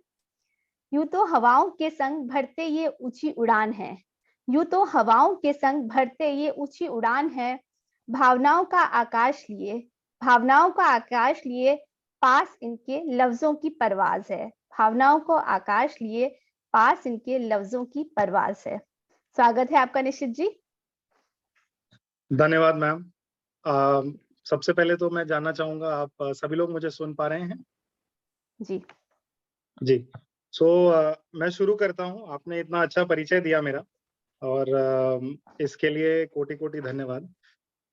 यूं तो हवाओं के संग भरते ये ऊंची उड़ान है, यूं तो हवाओं के संग भरते ये ऊंची उड़ान है, भावनाओं का आकाश लिए पास इनके लफ्जों की परवाज है, भावनाओं को आकाश लिए पास इनके लफ्जों की परवाज है। स्वागत है आपका निशित जी। धन्यवाद मैम। सबसे पहले तो मैं जानना चाहूंगा, आप सभी लोग मुझे सुन पा रहे हैं? जी जी। मैं शुरू करता हूं। आपने इतना अच्छा परिचय दिया मेरा, और इसके लिए कोटि कोटि धन्यवाद।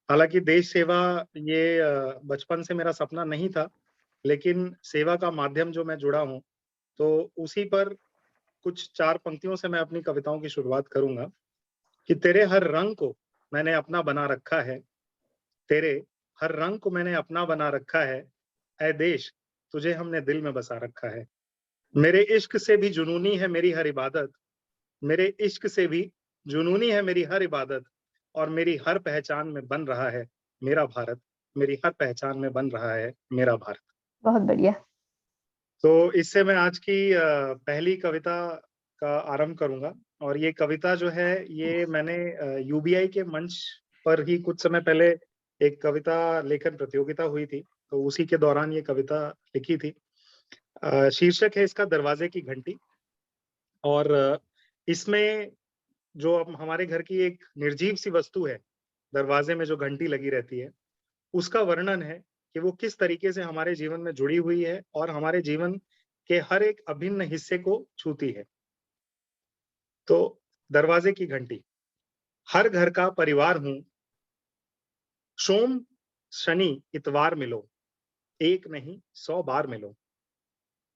हालांकि देश सेवा ये बचपन से मेरा सपना नहीं था, लेकिन सेवा का माध्यम जो मैं जुड़ा हूं, तो उसी पर कुछ 4 पंक्तियों से मैं अपनी कविताओं की शुरुआत करूंगा। कि तेरे हर रंग को मैंने अपना बना रखा है, तेरे हर रंग को मैंने अपना बना रखा है, ऐ देश तुझे हमने दिल में बसा रखा है। मेरे इश्क से भी जुनूनी है मेरी हर इबादत, मेरे इश्क से भी जुनूनी है मेरी हर इबादत, और मेरी हर पहचान में बन रहा है मेरा भारत, मेरी हर पहचान में बन रहा है मेरा भारत। बहुत बढ़िया। तो इससे मैं आज की पहली कविता का आरंभ करूंगा। और ये कविता जो है, ये मैंने यूबीआई के मंच पर ही कुछ समय पहले एक कविता लेखन प्रतियोगिता हुई थी, तो उसी के दौरान ये कविता लिखी थी। शीर्षक है इसका दरवाजे की घंटी। और इसमें जो अब हमारे घर की एक निर्जीव सी वस्तु है, दरवाजे में जो घंटी लगी रहती है, उसका वर्णन है कि वो किस तरीके से हमारे जीवन में जुड़ी हुई है और हमारे जीवन के हर एक अभिन्न हिस्से को छूती है। तो दरवाजे की घंटी। हर घर का परिवार हूं, सोम शनि इतवार मिलो, एक नहीं 100 बार मिलो।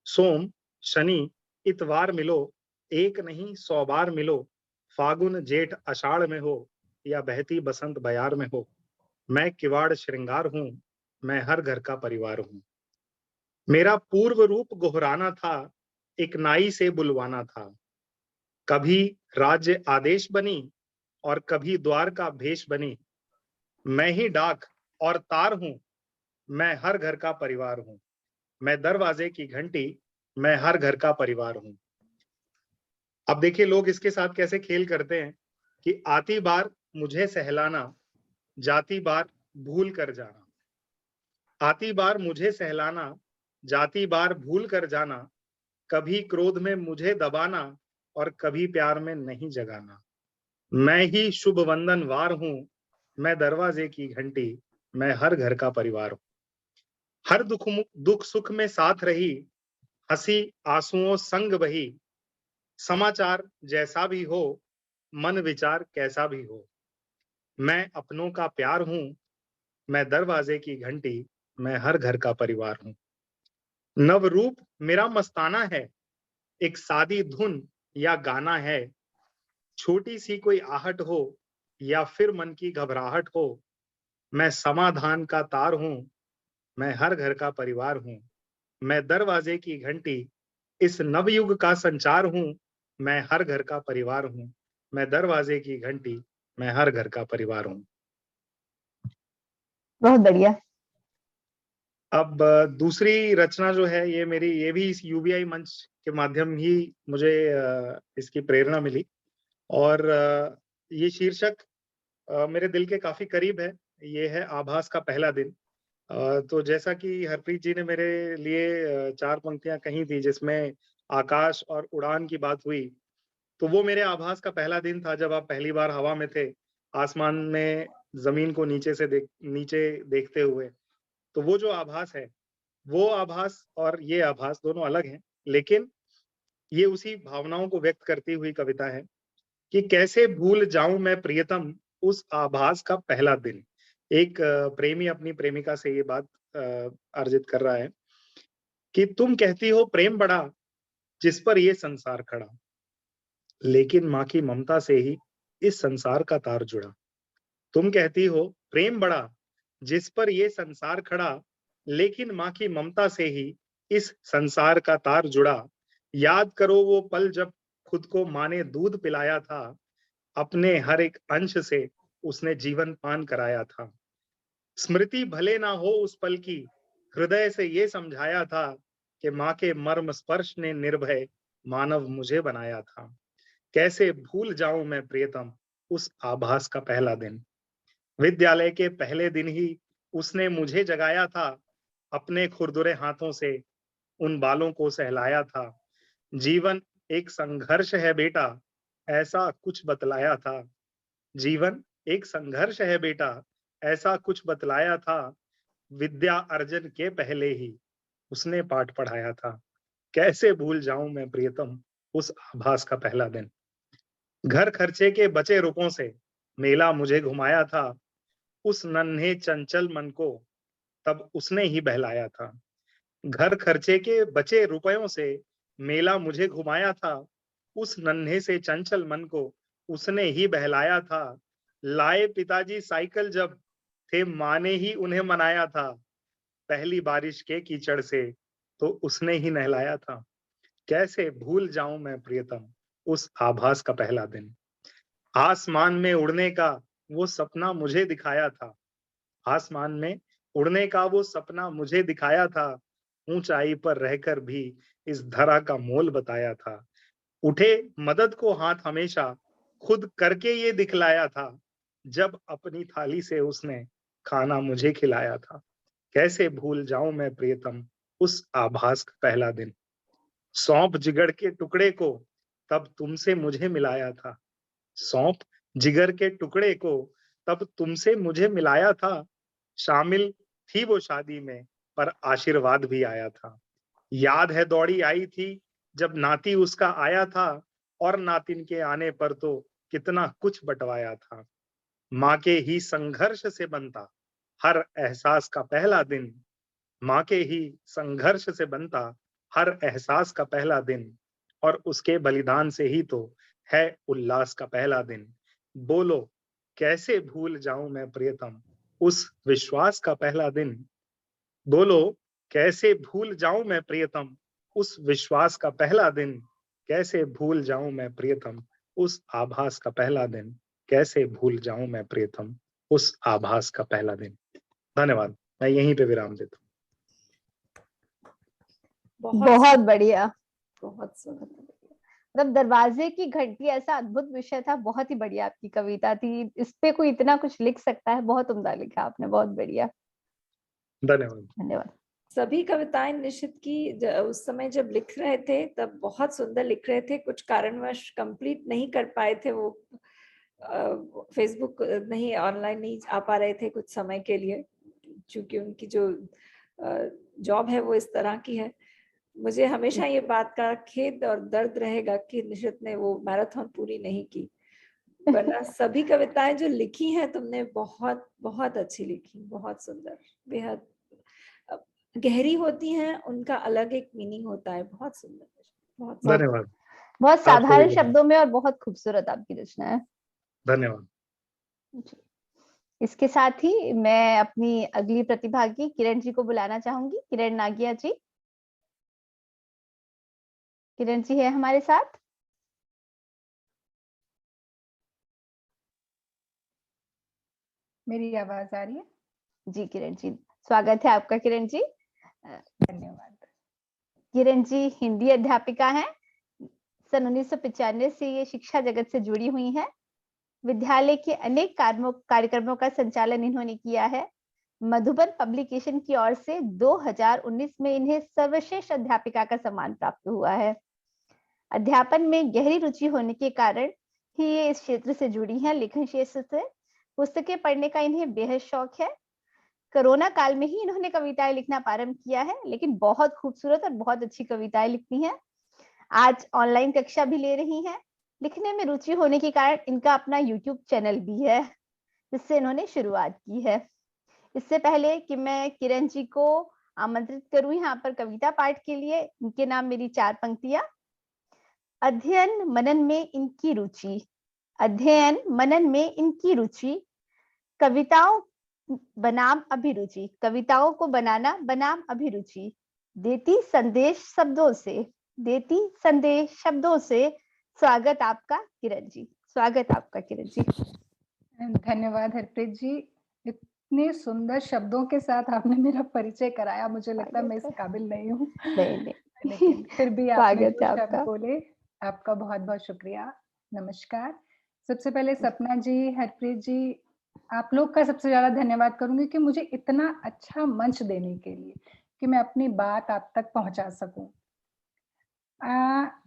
सोम शनि इतवार मिलो, एक नहीं 100 बार मिलो। फागुन जेठ आषाढ़ में हो या बहती बसंत बयार में हो, मैं किवाड़ श्रृंगार हूं, मैं हर घर का परिवार हूं। मेरा पूर्व रूप गोहराना था, एक नाई से बुलवाना था। कभी राज्य आदेश बनी और कभी द्वार का भेष बनी। मैं ही डाक और तार हूं, मैं हर घर का परिवार हूं। मैं दरवाजे की घंटी, मैं हर घर का परिवार हूं। अब देखिए लोग इसके साथ कैसे खेल करते हैं कि आती बार मुझे सहलाना, जाती बार भूल कर जाना। आती बार मुझे सहलाना, जाती बार भूल कर जाना। कभी क्रोध में मुझे दबाना और कभी प्यार में नहीं जगाना। मैं ही शुभ वंदनवार हूं, मैं दरवाजे की घंटी, मैं हर घर का परिवार हूं। हर दुख सुख में साथ रही, हंसी आंसुओं संग बही, समाचार जैसा भी हो, मन विचार कैसा भी हो, मैं अपनों का प्यार हूं, मैं दरवाजे की घंटी, मैं हर घर का परिवार हूं। नवरूप मेरा मस्ताना है, एक सादी धुन या गाना है, छोटी सी कोई आहट हो या फिर मन की घबराहट हो, मैं समाधान का तार हूं, मैं हर घर का परिवार हूं। मैं दरवाजे की घंटी, इस नवयुग का संचार हूं, मैं हर घर का परिवार हूं। मैं दरवाजे की घंटी, मैं हर घर का परिवार हूं। बहुत बढ़िया। अब दूसरी रचना जो है ये भी इस यूबीआई मंच के माध्यम ही मुझे इसकी प्रेरणा मिली। और ये शीर्षक मेरे दिल के काफी करीब है। ये है आभास का पहला दिन। तो जैसा कि हरप्रीत जी ने मेरे लिए चार पंक्तियां कही थी जिसमें आकाश और उड़ान की बात हुई, तो वो मेरे आभास का पहला दिन था जब आप पहली बार हवा में थे, आसमान में जमीन को नीचे देखते हुए। तो वो जो आभास है, वो आभास और ये आभास दोनों अलग हैं, लेकिन ये उसी भावनाओं को व्यक्त करती हुई कविता है कि कैसे भूल जाऊं मैं प्रियतम उस आभास का पहला दिन। एक प्रेमी अपनी प्रेमिका से ये बात अर्जित कर रहा है कि तुम कहती हो प्रेम बड़ा, जिस पर ये संसार खड़ा, लेकिन माँ की ममता से ही इस संसार का तार जुड़ा। तुम कहती हो प्रेम बड़ा, जिस पर ये संसार खड़ा, लेकिन माँ की ममता से ही इस संसार का तार जुड़ा। याद करो वो पल जब खुद को माँ ने दूध पिलाया था, अपने हर एक अंश से उसने जीवन पान कराया था। स्मृति भले ना हो उस पल की, हृदय से ये समझाया था कि माँ के मर्म स्पर्श ने निर्भय मानव मुझे बनाया था। कैसे भूल जाऊं मैं प्रियतम उस आभास का पहला दिन। विद्यालय के पहले दिन ही उसने मुझे जगाया था, अपने खुरदुरे हाथों से उन बालों को सहलाया था। जीवन एक संघर्ष है बेटा, ऐसा कुछ बतलाया था। जीवन एक संघर्ष है बेटा, ऐसा कुछ बतलाया था। विद्या अर्जन के पहले ही उसने पाठ पढ़ाया था। कैसे भूल जाऊं मैं प्रियतम उस आभास का पहला दिन। घर खर्चे के बचे रुपयों से मेला मुझे घुमाया था, उस नन्हे चंचल मन को तब उसने ही बहलाया था। घर खर्चे के बचे रुपयों से मेला मुझे घुमाया था, उस नन्हे से चंचल मन को उसने ही बहलाया था। लाए पिताजी साइकिल जब थे, माँ ने ही उन्हें मनाया था। पहली बारिश के कीचड़ से तो उसने ही नहलाया था। कैसे भूल जाऊं मैं प्रियतम उस आभास का पहला दिन। आसमान में उड़ने का वो सपना मुझे दिखाया था। आसमान में उड़ने का वो सपना मुझे दिखाया था। ऊंचाई पर रहकर भी इस धरा का मोल बताया था। उठे मदद को हाथ हमेशा खुद करके ये दिखलाया था। जब अपनी थाली से उसने खाना मुझे खिलाया था। कैसे भूल जाऊं मैं प्रियतम उस आभास का पहला दिन। सौंप जिगर के टुकड़े को तब तुमसे मुझे मिलाया था। सौंप जिगर के टुकड़े को तब तुमसे मुझे मिलाया था। शामिल थी वो शादी में, पर आशीर्वाद भी आया था। याद है दौड़ी आई थी जब नाती उसका आया था, और नातिन के आने पर तो कितना कुछ बंटवाया था। माँ के ही संघर्ष से बनता हर एहसास का पहला दिन। माँ के ही संघर्ष से बनता हर एहसास का पहला दिन, और उसके बलिदान से ही तो है उल्लास का पहला दिन। बोलो कैसे भूल जाऊं मैं प्रियतम उस विश्वास का पहला दिन। बोलो कैसे भूल जाऊं मैं प्रियतम उस विश्वास का पहला दिन। कैसे भूल जाऊं मैं प्रियतम उस आभास का पहला दिन। कैसे भूल जाऊं मैं प्रियतम उस आभास का पहला दिन। धन्यवाद। मैं यहीं पे विराम देता हूँ। बहुत बढ़िया। बहुत सुंदर। मतलब दरवाजे की घंटी ऐसा अद्भुत विषय था। बहुत ही बढ़िया आपकी कविता थी। इस पे कोई इतना कुछ लिख सकता है। बहुत उम्दा लिखा आपने। बहुत बढ़िया। धन्यवाद। धन्यवाद। सभी कविताएं निशित की उस समय जब लिख रहे थे तब बहुत सुंदर लिख रहे थे। कुछ कारणवश कंप्लीट नहीं कर पाए थे, वो फेसबुक नहीं, ऑनलाइन नहीं आ पा रहे थे कुछ समय के लिए, क्योंकि उनकी जो जॉब है वो इस तरह की है। मुझे हमेशा ये बात का खेद और दर्द रहेगा कि निशित ने वो मैराथन पूरी नहीं की, वरना सभी कविताएं जो लिखी हैं तुमने बहुत बहुत अच्छी लिखी, बहुत सुंदर, बेहद गहरी होती हैं, उनका अलग एक मीनिंग होता है। बहुत सुंदर, बहुत सुंदर। धन्यवाद। बहुत आपको साधारण भी शब्दों में और बहुत खूबसूरत आपकी रचना है। धन्यवाद। इसके साथ ही मैं अपनी अगली प्रतिभागी किरण जी को बुलाना चाहूंगी। किरण नागिया जी, किरण जी है हमारे साथ? मेरी आवाज आ रही है? जी किरण जी, स्वागत है आपका। किरण जी, धन्यवाद। किरण जी हिंदी अध्यापिका हैं। सन 1995 से ये शिक्षा जगत से जुड़ी हुई हैं। विद्यालय के अनेक कार्यक्रमों का संचालन इन्होंने किया है। मधुबन पब्लिकेशन की ओर से 2019 में इन्हें सर्वश्रेष्ठ अध्यापिका का सम्मान प्राप्त हुआ है। अध्यापन में गहरी रुचि होने के कारण ही ये इस क्षेत्र से जुड़ी हैं, लेखन क्षेत्र से। पुस्तकें पढ़ने का इन्हें बेहद शौक है। कोरोना काल में ही इन्होंने कविताएं लिखना प्रारंभ किया है, लेकिन बहुत खूबसूरत और बहुत अच्छी कविताएं लिखती हैं। आज ऑनलाइन कक्षा भी ले रही हैं। लिखने में रुचि होने के कारण इनका अपना YouTube चैनल भी है, जिससे इन्होंने शुरुआत की है। इससे पहले कि मैं किरण जी को आमंत्रित करूं यहाँ पर कविता पाठ के लिए, इनके नाम मेरी 4 पंक्तियां। अध्ययन मनन में इनकी रुचि, अध्ययन मनन में इनकी रुचि, कविताओं बनाम अभिरुचि, कविताओं को बनाना बनाम अभिरुचि, देती संदेश शब्दों से, देती संदेश शब्दों से। स्वागत आपका किरण जी, स्वागत आपका किरण जी। धन्यवाद हरप्रीत जी, इतने सुंदर शब्दों के साथ आपने मेरा परिचय कराया। मुझे लगता है मैं इस काबिल नहीं हूँ, नहीं। लेकिन फिर भी आपने स्वागत है जो शब्द आपका। बोले, आपका बहुत बहुत शुक्रिया। नमस्कार। सबसे पहले सपना जी, हरप्रीत जी, आप लोग का सबसे ज्यादा धन्यवाद करूंगी कि मुझे इतना अच्छा मंच देने के लिए कि मैं अपनी बात आप तक पहुंचा सकूं।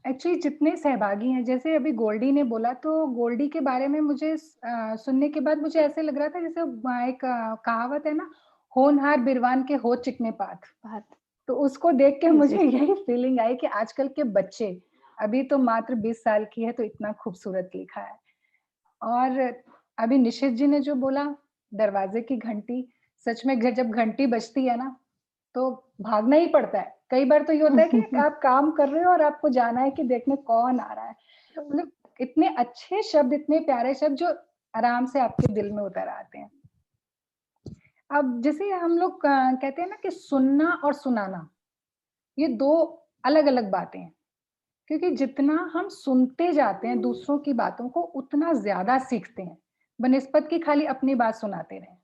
एक्चुअली जितने सहभागी हैं, जैसे अभी गोल्डी ने बोला, तो गोल्डी के बारे में मुझे सुनने के बाद मुझे ऐसे लग रहा था जैसे एक कहावत है ना, होनहार बिरवान के हो चिकने पात। तो उसको देख के मुझे यही फीलिंग आई कि आजकल के बच्चे, अभी तो मात्र 20 साल की है, तो इतना खूबसूरत लिखा है। और अभी निशित जी ने जो बोला, दरवाजे की घंटी, सच में जब घंटी बजती है ना तो भागना ही पड़ता है। कई बार तो ये होता है कि आप काम कर रहे हो और आपको जाना है कि देखने कौन आ रहा है। मतलब इतने अच्छे शब्द, इतने प्यारे शब्द जो आराम से आपके दिल में उतर आते हैं। अब जैसे हम लोग कहते हैं ना कि सुनना और सुनाना, ये 2 अलग अलग बातें हैं, क्योंकि जितना हम सुनते जाते हैं दूसरों की बातों को, उतना ज्यादा सीखते हैं बनिस्बत की खाली अपनी बात सुनाते रहे।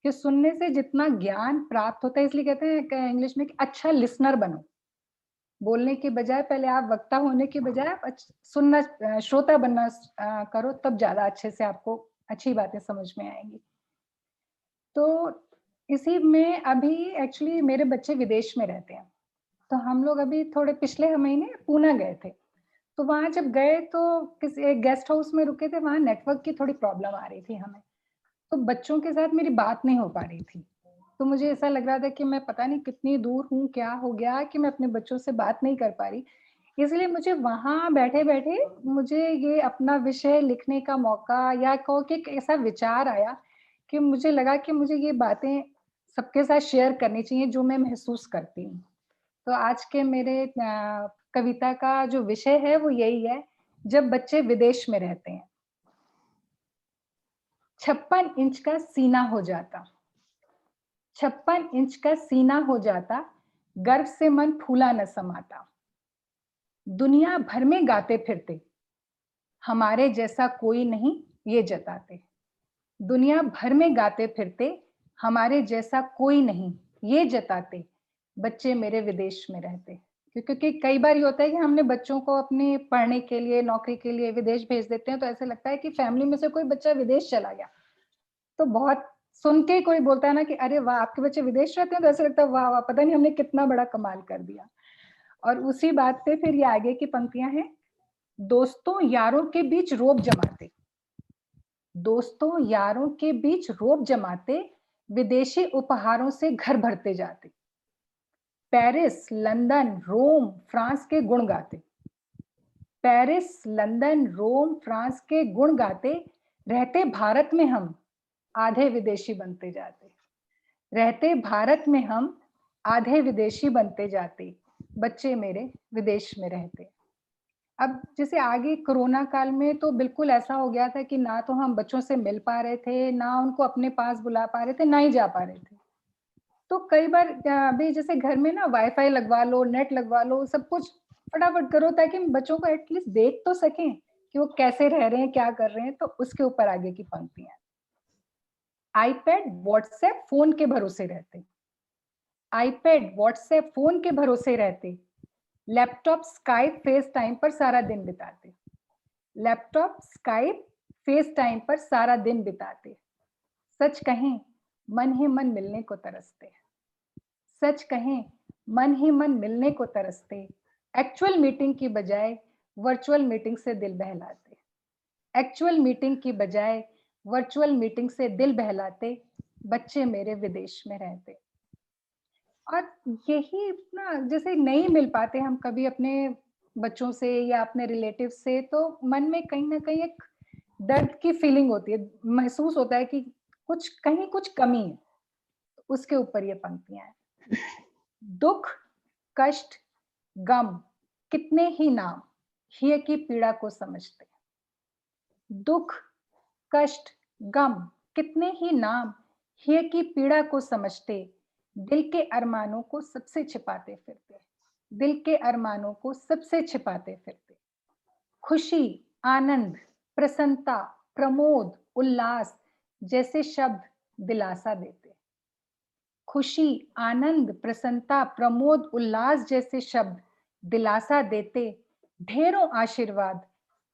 कि सुनने से जितना ज्ञान प्राप्त होता है, इसलिए कहते हैं इंग्लिश में कि अच्छा लिसनर बनो। बोलने के बजाय पहले आप वक्ता होने के बजाय आप सुनना, श्रोता बनना करो, तब ज्यादा अच्छे से आपको अच्छी बातें समझ में आएंगी। तो इसी में अभी एक्चुअली मेरे बच्चे विदेश में रहते हैं, तो हम लोग अभी थोड़े पिछले महीने पूना गए थे। तो वहां जब गए तो किसी एक गेस्ट हाउस में रुके थे, वहां नेटवर्क की थोड़ी प्रॉब्लम आ रही थी हमें, तो बच्चों के साथ मेरी बात नहीं हो पा रही थी। तो मुझे ऐसा लग रहा था कि मैं पता नहीं कितनी दूर हूँ, क्या हो गया कि मैं अपने बच्चों से बात नहीं कर पा रही। इसलिए मुझे वहां बैठे बैठे मुझे ये अपना विषय लिखने का मौका, या कहो कि ऐसा विचार आया कि मुझे लगा कि मुझे ये बातें सबके साथ शेयर करनी चाहिए जो मैं महसूस करती हूँ। तो आज के मेरे कविता का जो विषय है वो यही है, जब बच्चे विदेश में रहते हैं। 56 इंच का सीना हो जाता, 56 इंच का सीना हो जाता, गर्व से मन फूला न समाता। दुनिया भर में गाते फिरते, हमारे जैसा कोई नहीं ये जताते। दुनिया भर में गाते फिरते, हमारे जैसा कोई नहीं ये जताते, बच्चे मेरे विदेश में रहते। क्योंकि कई बार ये होता है कि हमने बच्चों को अपने पढ़ने के लिए, नौकरी के लिए विदेश भेज देते हैं, तो ऐसे लगता है कि फैमिली में से कोई बच्चा विदेश चला गया, तो बहुत सुन के कोई बोलता है ना कि अरे वाह आपके बच्चे विदेश रहते हैं, तो ऐसा लगता है वाह वाह पता नहीं हमने कितना बड़ा कमाल कर दिया। और उसी बात पे फिर ये आगे की पंक्तियां हैं, दोस्तों यारों के बीच रोब जमाते, दोस्तों यारों के बीच रोब जमाते, विदेशी उपहारों से घर भरते जाते। पेरिस, लंदन, रोम, फ्रांस के गुण गाते। पेरिस, लंदन, रोम, फ्रांस के गुण गाते, रहते भारत में हम आधे विदेशी बनते जाते। रहते भारत में हम आधे विदेशी बनते जाते, बच्चे मेरे विदेश में रहते। अब जैसे आगे कोरोना काल में तो बिल्कुल ऐसा हो गया था कि ना तो हम बच्चों से मिल पा रहे थे, ना उनको अपने पास बुला पा रहे थे, ना ही जा पा रहे थे। तो कई बार अभी जैसे घर में ना वाईफाई लगवा लो, नेट लगवा लो, सब कुछ फटाफट करो ताकि बच्चों को एटलीस्ट देख तो सकें कि वो कैसे रह रहे हैं, क्या कर रहे हैं। तो उसके ऊपर आगे की पंक्तियां, आईपैड, व्हाट्सएप, फोन के भरोसे रहते। आईपैड, व्हाट्सएप, फोन के भरोसे रहते। लैपटॉप, स्काइप, फेस टाइम पर सारा दिन बिताते। लैपटॉप, स्काइप, फेस टाइम पर सारा दिन बिताते। सच कहें मन ही मन मिलने को तरसते। सच कहें मन ही मन मिलने को तरसते। एक्चुअल मीटिंग की बजाय वर्चुअल मीटिंग से दिल बहलाते। एक्चुअल मीटिंग की बजाय वर्चुअल मीटिंग से दिल बहलाते, बच्चे मेरे विदेश में रहते। और यही ना, जैसे नहीं मिल पाते हम कभी अपने बच्चों से या अपने रिलेटिव से, तो मन में कहीं ना कहीं एक दर्द की फीलिंग होती है, महसूस होता है कि कुछ कहीं कुछ कमी है। उसके ऊपर ये पंक्तियां हैं, दुख, कष्ट, गम, कितने ही नाम हिय की पीड़ा को समझते। दुख, कष्ट, गम, कितने ही नाम हिय की पीड़ा को समझते, दिल के अरमानों को सबसे छिपाते फिरते। दिल के अरमानों को सबसे छिपाते फिरते। खुशी, आनंद, प्रसन्नता, प्रमोद, उल्लास जैसे शब्द दिलासा देते। खुशी, आनंद, प्रसन्नता, प्रमोद, उल्लास जैसे शब्द दिलासा देते, ढेरों आशीर्वाद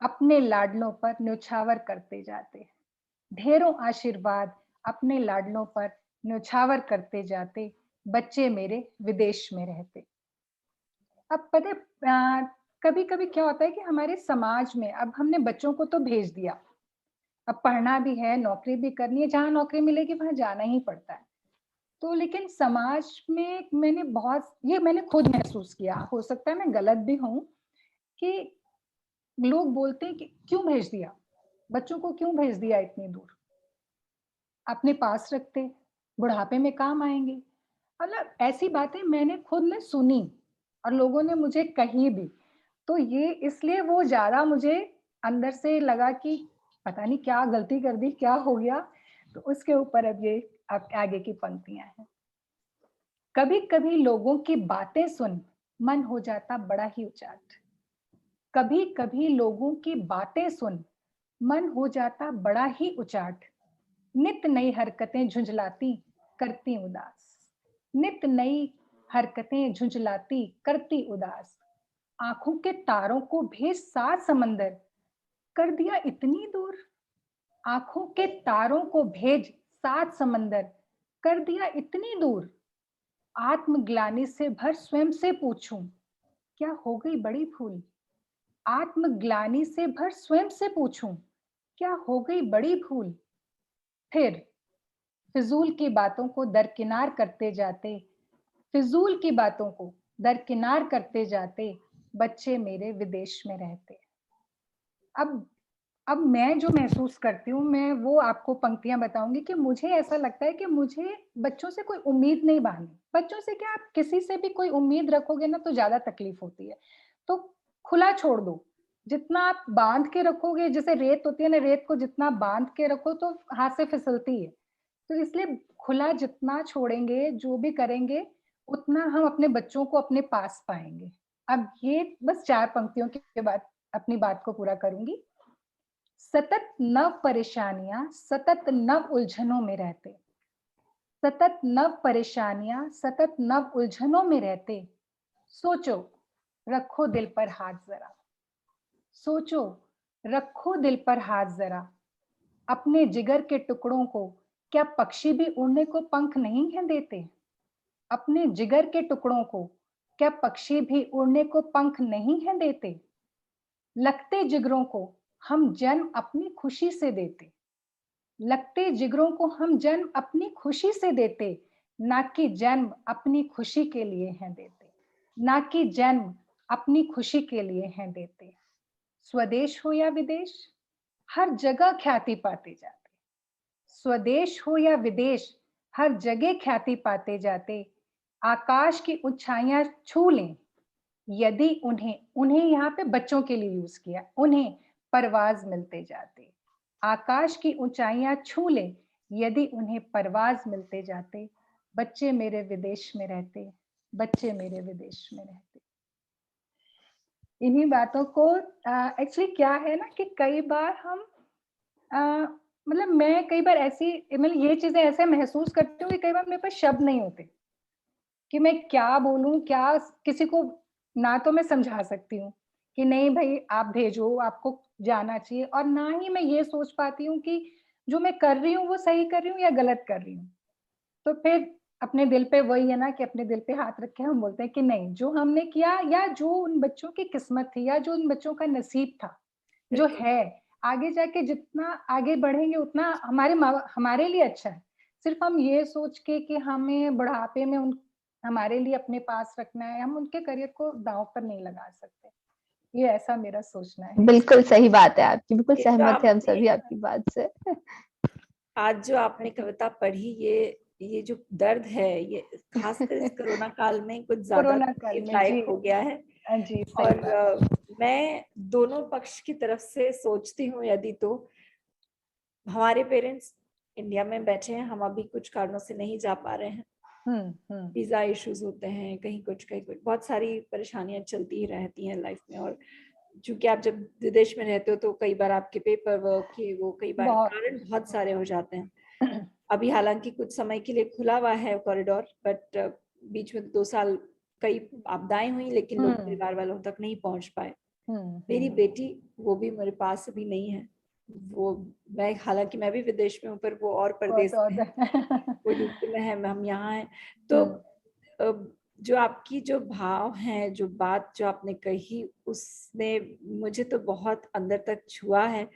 अपने लाडलों पर न्योछावर करते जाते। ढेरों आशीर्वाद अपने लाडलों पर न्योछावर करते जाते, बच्चे मेरे विदेश में रहते। अब पता, कभी कभी क्या होता है कि हमारे समाज में अब हमने बच्चों को तो भेज दिया, अब पढ़ना भी है, नौकरी भी करनी है, जहां नौकरी मिलेगी वहां जाना ही पड़ता है। तो लेकिन समाज में मैंने खुद महसूस किया, हो सकता है मैं गलत भी हूं, कि लोग बोलते हैं कि क्यों भेज दिया बच्चों को, क्यों भेज दिया इतनी दूर, अपने पास रखते, बुढ़ापे में काम आएंगे। मतलब ऐसी बातें मैंने खुद में सुनी और लोगों ने मुझे कही भी। तो ये इसलिए वो ज्यादा मुझे अंदर से लगा कि पता नहीं क्या गलती कर दी, क्या हो गया। तो उसके ऊपर अब ये आगे की पंक्तियां हैं। कभी कभी लोगों की बातें सुन मन हो जाता बड़ा ही उचाट। कभी कभी लोगों की बातें सुन मन हो जाता बड़ा ही उचाट। नित नई हरकतें झुंझलाती करती उदास। नित नई हरकतें झुंझलाती करती उदास। आंखों के तारों को भेज सात समंदर कर दिया इतनी दूर। आंखों के तारों को भेज सात समंदर कर दिया इतनी दूर। आत्मग्लानि से भर स्वयं से पूछूं, क्या हो गई बड़ी भूल। आत्मग्लानि से भर स्वयं से पूछूं, क्या हो गई बड़ी भूल। फिर फिजूल की बातों को दरकिनार करते जाते, फिजूल की बातों को दरकिनार करते जाते, बच्चे मेरे विदेश में रहते। अब मैं जो महसूस करती हूँ, मैं वो आपको पंक्तियां बताऊंगी कि मुझे ऐसा लगता है कि मुझे बच्चों से कोई उम्मीद नहीं बांधनी। बच्चों से क्या, आप किसी से भी कोई उम्मीद रखोगे ना तो ज्यादा तकलीफ होती है। तो खुला छोड़ दो, जितना आप बांध के रखोगे, जैसे रेत होती है ना, रेत को जितना बांध के रखो तो हाथ से फिसलती है। तो इसलिए खुला जितना छोड़ेंगे, जो भी करेंगे, उतना हम अपने बच्चों को अपने पास पाएंगे। अब ये बस 4 पंक्तियों के बाद अपनी बात को पूरा करूंगी। सतत नव परेशानियां, सतत नव उलझनों में रहते। सतत नव परेशानियां, सतत नव उलझनों में रहते। सोचो रखो दिल पर हाथ जरा। सोचो रखो दिल पर हाथ जरा। अपने जिगर के टुकड़ों को क्या पक्षी भी उड़ने को पंख नहीं है देते। अपने जिगर के टुकड़ों को क्या पक्षी भी उड़ने को पंख नहीं है देते। लगते जिगरों को हम जन्म अपनी खुशी से देते। लगते जिगरों को हम जन्म अपनी खुशी से देते। ना कि जन्म अपनी खुशी के लिए हैं देते, ना कि जन्म अपनी खुशी के लिए हैं देते। स्वदेश हो या विदेश, हर जगह ख्याति पाते जाते। स्वदेश हो या विदेश, हर जगह ख्याति पाते जाते। आकाश की ऊंचाइयां छू लें यदि उन्हें यहाँ पे बच्चों के लिए यूज किया, उन्हें परवाज मिलते जाते। आकाश की ऊंचाइयां छू लें यदि उन्हें परवाज मिलते जाते। बच्चे मेरे विदेश में रहते, बच्चे मेरे विदेश में रहते। इन्हीं बातों को एक्चुअली क्या है ना कि कई बार हम मतलब मैं कई बार ऐसी मतलब ये चीजें ऐसे महसूस करती हूँ कि कई बार मेरे पास शब्द नहीं होते कि मैं क्या बोलूं, क्या किसी को ना तो मैं समझा सकती हूँ कि नहीं भाई आप भेजो, आपको जाना चाहिए, और ना ही मैं ये सोच पाती हूँ कि जो मैं कर रही हूँ वो सही कर रही हूँ या गलत कर रही हूँ। तो फिर अपने दिल पे वही है ना कि अपने दिल पे हाथ रख के हम बोलते हैं कि नहीं, जो हमने किया या जो उन बच्चों की किस्मत थी या जो उन बच्चों का नसीब था, जो है आगे जाके जितना आगे बढ़ेंगे उतना हमारे लिए अच्छा है। सिर्फ हम ये सोच के कि हमें बुढ़ापे में हमारे लिए अपने पास रखना है, हम उनके करियर को दांव पर नहीं लगा सकते। ये ऐसा मेरा सोचना है। बिल्कुल सही बात है आपकी, बिल्कुल ये तो सहमत है हम आपने सभी आपकी बात से। आज जो आपने कविता पढ़ी, ये जो दर्द है, ये खासकर इस कोरोना काल में कुछ ज्यादा कोरोना काल तकलीफ में लायक जी हो गया है। जी सही और बात। मैं दोनों पक्ष की तरफ से सोचती हूँ। यदि तो हमारे पेरेंट्स इंडिया में बैठे हैं, हम अभी कुछ कारणों से नहीं जा पा रहे हैं, वीजा इश्यूज होते हैं, कहीं कुछ बहुत सारी परेशानियां चलती ही रहती हैं लाइफ में। और चूंकि आप जब विदेश में रहते हो तो कई बार आपके पेपर वर्क के वो कई बार कारण बहुत सारे हो जाते हैं। अभी हालांकि कुछ समय के लिए खुला हुआ है कॉरिडोर, बट बीच में 2 साल कई आपदाएं हुई, लेकिन लोग परिवार वालों तक नहीं पहुंच पाए। मेरी बेटी वो भी मेरे पास अभी नहीं है। वो मैं हालांकि मैं भी विदेश में हूँ, पर वो और प्रदेश में है, वो यूपी में है, हम यहाँ हैं। तो जो आपकी जो भाव हैं, जो बात जो आपने कही, उसने मुझे तो बहुत अंदर तक छुआ है।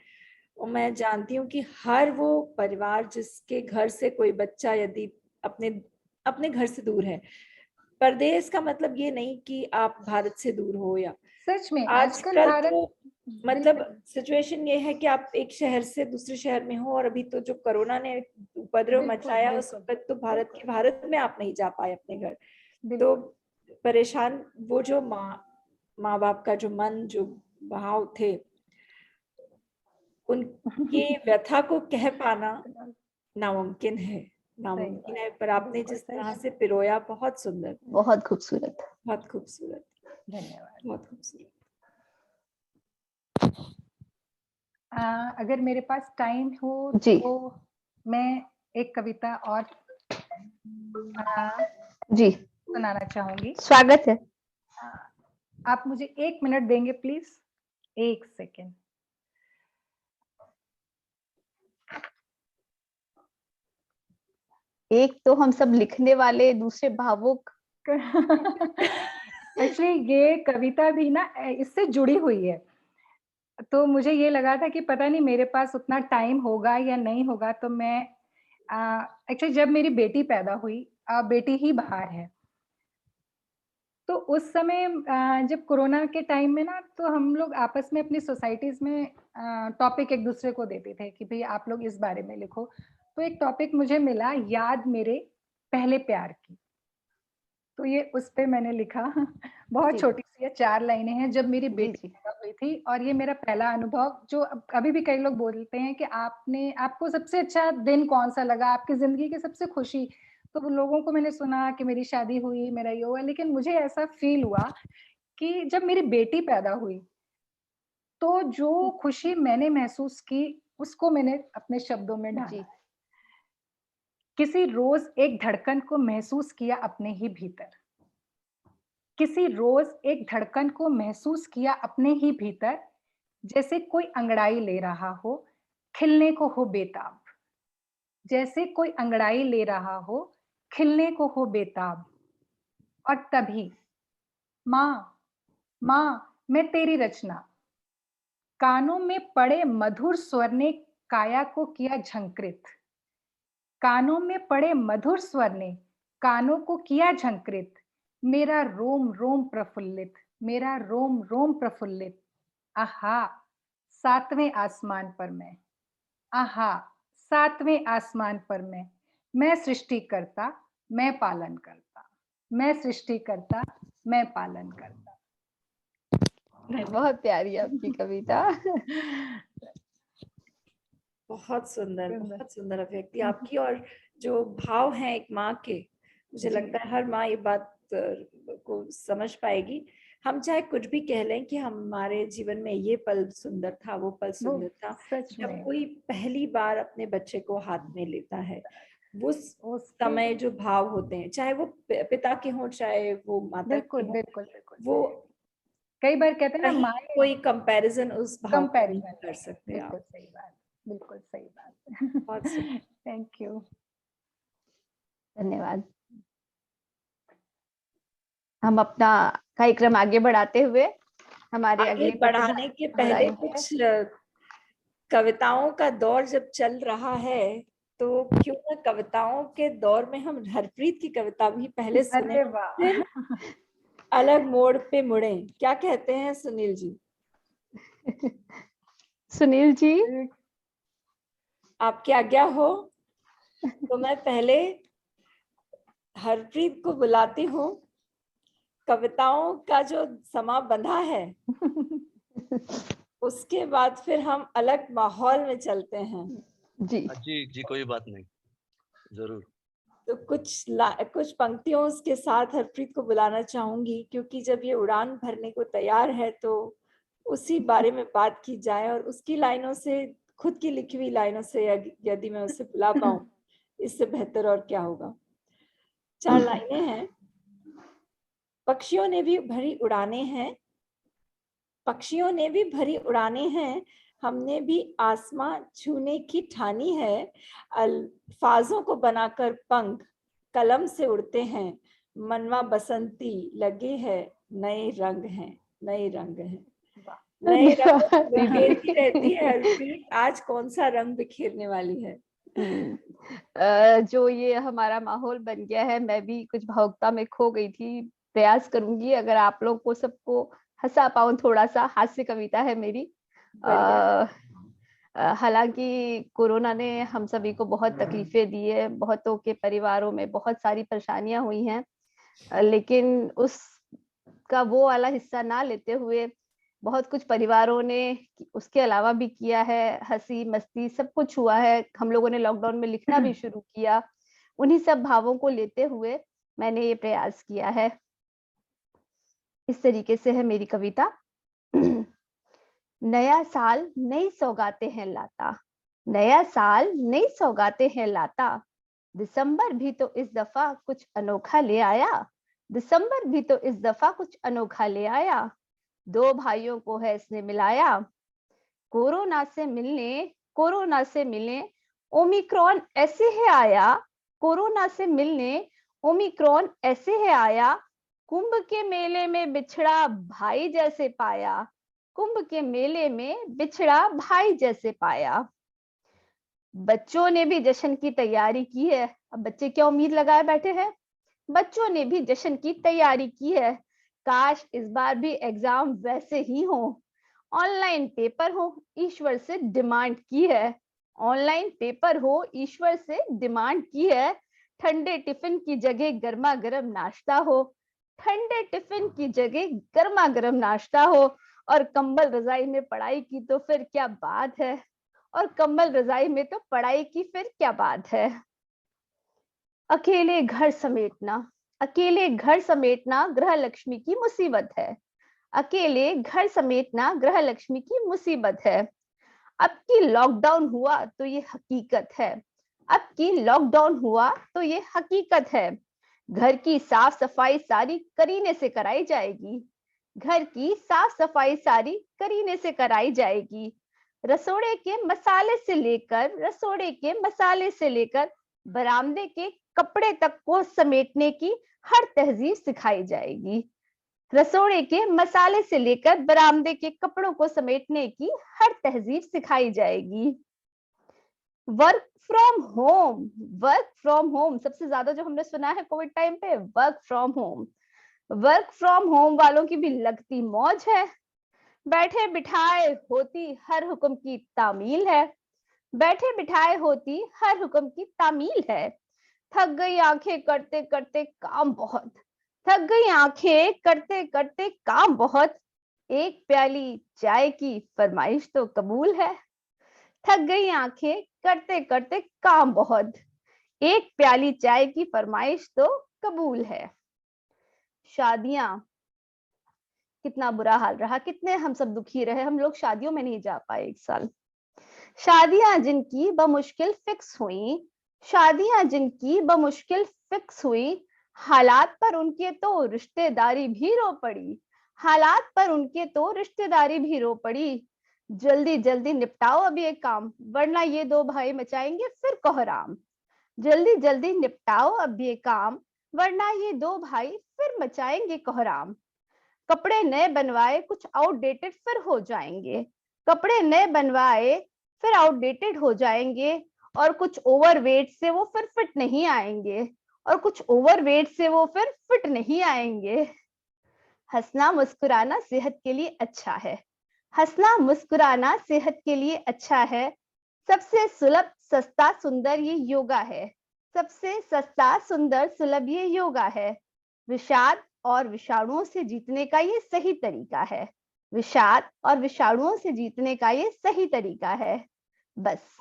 और मैं जानती हूँ कि हर वो परिवार जिसके घर से कोई बच्चा यदि अपने घर से दूर है, परदेश का मतलब ये नहीं कि आप भारत से दूर हो, या सच में आजकल आजकल भारत तो मतलब सिचुएशन ये है कि आप एक शहर से दूसरे शहर में हो, और अभी तो जो कोरोना ने उपद्रव मचाया उस वक्त तो भारत में आप नहीं जा पाए अपने घर। तो परेशान वो जो माँ बाप का जो मन, जो भाव थे, उनके व्यथा को कह पाना नामुमकिन है, नामुमकिन है। पर आपने जिस तरह से पिरोया, बहुत सुंदर, बहुत खूबसूरत, बहुत खूबसूरत। धन्यवाद। बहुत खूबसूरत। अगर मेरे पास टाइम हो जी तो मैं एक कविता और जी सुनाना चाहूंगी। स्वागत है। आप मुझे 1 मिनट देंगे प्लीज, 1 सेकेंड। एक तो हम सब लिखने वाले, दूसरे भावुक। एक्चुअली ये कविता भी ना इससे जुड़ी हुई है, तो मुझे ये लगा था कि पता नहीं मेरे पास उतना टाइम होगा या नहीं होगा। तो मैं एक्चुअली जब मेरी बेटी पैदा हुई, बेटी ही बाहर है, तो उस समय जब कोरोना के टाइम में ना, तो हम लोग आपस में अपनी सोसाइटीज में टॉपिक एक दूसरे को देते थे कि भाई आप लोग इस बारे में लिखो। तो एक टॉपिक मुझे मिला, याद मेरे पहले प्यार की। तो ये उस पे मैंने लिखा। बहुत छोटी सी है, 4 लाइनें हैं। जब मेरी बेटी पैदा हुई थी और ये मेरा पहला अनुभव, जो अभी भी कई लोग बोलते हैं कि आपको सबसे अच्छा दिन कौन सा लगा, आपकी जिंदगी की सबसे खुशी। तो लोगों को मैंने सुना कि मेरी शादी हुई, मेरा ये हुआ, लेकिन मुझे ऐसा फील हुआ कि जब मेरी बेटी पैदा हुई तो जो खुशी मैंने महसूस की उसको मैंने अपने शब्दों में ढाला। किसी रोज एक धड़कन को महसूस किया अपने ही भीतर, किसी रोज एक धड़कन को महसूस किया अपने ही भीतर, जैसे कोई अंगड़ाई ले रहा हो, खिलने को हो बेताब, जैसे कोई अंगड़ाई ले रहा हो, खिलने को हो बेताब। और तभी माँ, माँ मैं तेरी रचना, कानों में पड़े मधुर स्वर ने काया को किया झंकृत, कानों में पड़े मधुर स्वर ने कानों को किया झंकृत, मेरा रोम रोम प्रफुल्लित, मेरा रोम रोम प्रफुल्लित। आहा, 7वें आसमान पर मैं, आहा, 7वें आसमान पर मैं सृष्टि करता, मैं पालन करता, मैं सृष्टि करता, मैं पालन करता। बहुत प्यारी आपकी कविता। बहुत सुंदर अभिव्यक्ति आपकी, और जो भाव हैं एक माँ के, मुझे लगता है हर माँ ये बात को समझ पाएगी। हम चाहे कुछ भी कह लें कि हमारे जीवन में ये पल सुंदर था, वो पल सुंदर था, जब कोई पहली बार अपने बच्चे को हाथ में लेता है, उस समय जो भाव होते हैं, चाहे वो पिता के हों चाहे वो माता के हों, बिल्कुल वो कई बार कहते हैं ना, कोई कंपैरिजन उस भाव को नहीं कर सकते। बिल्कुल सही बात, बिल्कुल सही बात। थैंक यू, धन्यवाद। हम अपना कार्यक्रम आगे बढ़ाते हुए हमारे आगे बढ़ाने के पहले कुछ कविताओं का दौर जब चल रहा है, तो क्यों ना कविताओं के दौर में हम हरप्रीत की कविता भी पहले सुने, फिर अलग मोड़ पे मुड़े। क्या कहते हैं सुनील जी? सुनील जी, आपकी आज्ञा हो तो मैं पहले हरप्रीत को बुलाती हूँ। कविताओं का जो समा बंधा है उसके बाद फिर हम अलग माहौल में चलते हैं। जी कोई बात नहीं, जरूर। तो कुछ पंक्तियों उसके साथ हरप्रीत को बुलाना चाहूंगी, क्योंकि जब ये उड़ान भरने को तैयार है तो उसी बारे में बात की जाए, और उसकी लाइनों से, खुद की लिखी हुई लाइनों से यदि मैं उसे बुला पाऊं, इससे बेहतर और क्या होगा। 4 लाइनें हैं। पक्षियों ने भी भरी उड़ाने हैं, पक्षियों ने भी भरी उड़ाने हैं, हमने भी आसमां छूने की ठानी है। अल्फाजों को बनाकर पंख कलम से उड़ते हैं, मनवा बसंती लगे है, नए रंग हैं, नए रंग हैं। नए रंग बिखेरती रहती है हरप्रीत, आज कौन सा रंग बिखेरने वाली है? जो ये हमारा माहौल बन गया है, मैं भी कुछ भावुकता में खो गई थी। प्रयास करूंगी अगर आप लोग को सबको हंसा पाऊं, थोड़ा सा हास्य कविता है मेरी। हालांकि कोरोना ने हम सभी को बहुत तकलीफें दी है, बहुतों के परिवारों में बहुत सारी परेशानियां हुई हैं, लेकिन उसका वो वाला हिस्सा ना लेते हुए बहुत कुछ परिवारों ने उसके अलावा भी किया है। हंसी मस्ती सब कुछ हुआ है। हम लोगों ने लॉकडाउन में लिखना भी शुरू किया। उन्हीं सब भावों को लेते हुए मैंने ये प्रयास किया है। इस तरीके से है मेरी कविता। नया साल नई सौगातें हैं लाता, नया साल नई सौगातें हैं लाता, दिसंबर भी तो इस दफा कुछ अनोखा ले आया, दिसंबर भी तो इस दफा कुछ अनोखा ले आया। 2 भाइयों को है इसने मिलाया, कोरोना से मिलने ओमिक्रॉन ऐसे है आया, कोरोना से मिलने ओमिक्रॉन ऐसे है आया। कुंभ के मेले में बिछड़ा भाई जैसे पाया, कुंभ के मेले में बिछड़ा भाई जैसे पाया। बच्चों ने भी जश्न की तैयारी की है। अब बच्चे क्या उम्मीद लगाए बैठे हैं? बच्चों ने भी जश्न की तैयारी की है। काश इस बार भी एग्जाम वैसे ही हो, ऑनलाइन पेपर हो, ईश्वर से डिमांड की है, ऑनलाइन पेपर हो, ईश्वर से डिमांड की है। ठंडे टिफिन की जगह गर्मा गर्म नाश्ता हो, ठंडे टिफिन की जगह गर्मा गर्म नाश्ता हो, और कंबल रजाई में पढ़ाई की तो फिर क्या बात है, और कंबल रजाई में तो पढ़ाई की फिर क्या बात है। अकेले घर समेटना, अकेले घर समेटना ग्रह लक्ष्मी की मुसीबत है, अकेले घर समेटना ग्रह लक्ष्मी की मुसीबत है। अब की लॉकडाउन हुआ तो ये हकीकत है, अब की लॉकडाउन हुआ तो ये हकीकत है। घर की साफ सफाई सारी करीने से कराई जाएगी, घर की साफ सफाई सारी करीने से कराई जाएगी। रसोड़े के मसाले से लेकर बरामदे के कपड़े तक को समेटने की हर तहजीब सिखाई जाएगी, रसोड़े के मसाले से लेकर बरामदे के कपड़ों को समेटने की हर तहजीब सिखाई जाएगी। Work from home, work from home सबसे ज्यादा जो हमने सुना है कोविड टाइम पे, work from home. Work from home वालों की भी लगती मौज है, बैठे बिठाए होती हर हुक्म की तामील है, बैठे बिठाए होती हर हुक्म की तामील है। थक गई आंखें करते करते काम बहुत, थक गई आंखें करते करते काम बहुत, एक प्याली चाय की फरमाइश तो कबूल है। थक गई आंखें करते करते काम बहुत, एक प्याली चाय की फरमाइश तो कबूल है। शादियां, कितना बुरा हाल रहा, कितने हम सब दुखी रहे, हम लोग शादियों में नहीं जा पाए एक साल। शादियां जिनकी बमुश्किल फिक्स हुई, शादियां जिनकी बमुश्किल फिक्स हुई, हालात पर उनके तो रिश्तेदारी भी रो पड़ी, हालात पर उनके तो रिश्तेदारी भी रो पड़ी। जल्दी जल्दी निपटाओ अब ये काम, वरना ये दो भाई मचाएंगे फिर कोहराम। जल्दी जल्दी निपटाओ अब ये काम, वरना ये दो भाई फिर मचाएंगे कोहराम। कपड़े नए बनवाए कुछ आउटडेटेड फिर हो जाएंगे, कपड़े नए बनवाए फिर आउटडेटेड हो जाएंगे, और कुछ ओवरवेट से वो फिर फिट नहीं आएंगे, और कुछ ओवरवेट से वो फिर फिट नहीं आएंगे। हंसना मुस्कुराना सेहत के लिए अच्छा है, हंसना मुस्कुराना सेहत के लिए अच्छा है। सबसे सुलभ सस्ता सुंदर ये योगा है, सबसे सस्ता सुंदर सुलभ ये योगा है। विषाद और विषाणुओं से जीतने का ये सही तरीका है, विषाद और विषाणुओं से जीतने का ये सही तरीका है। बस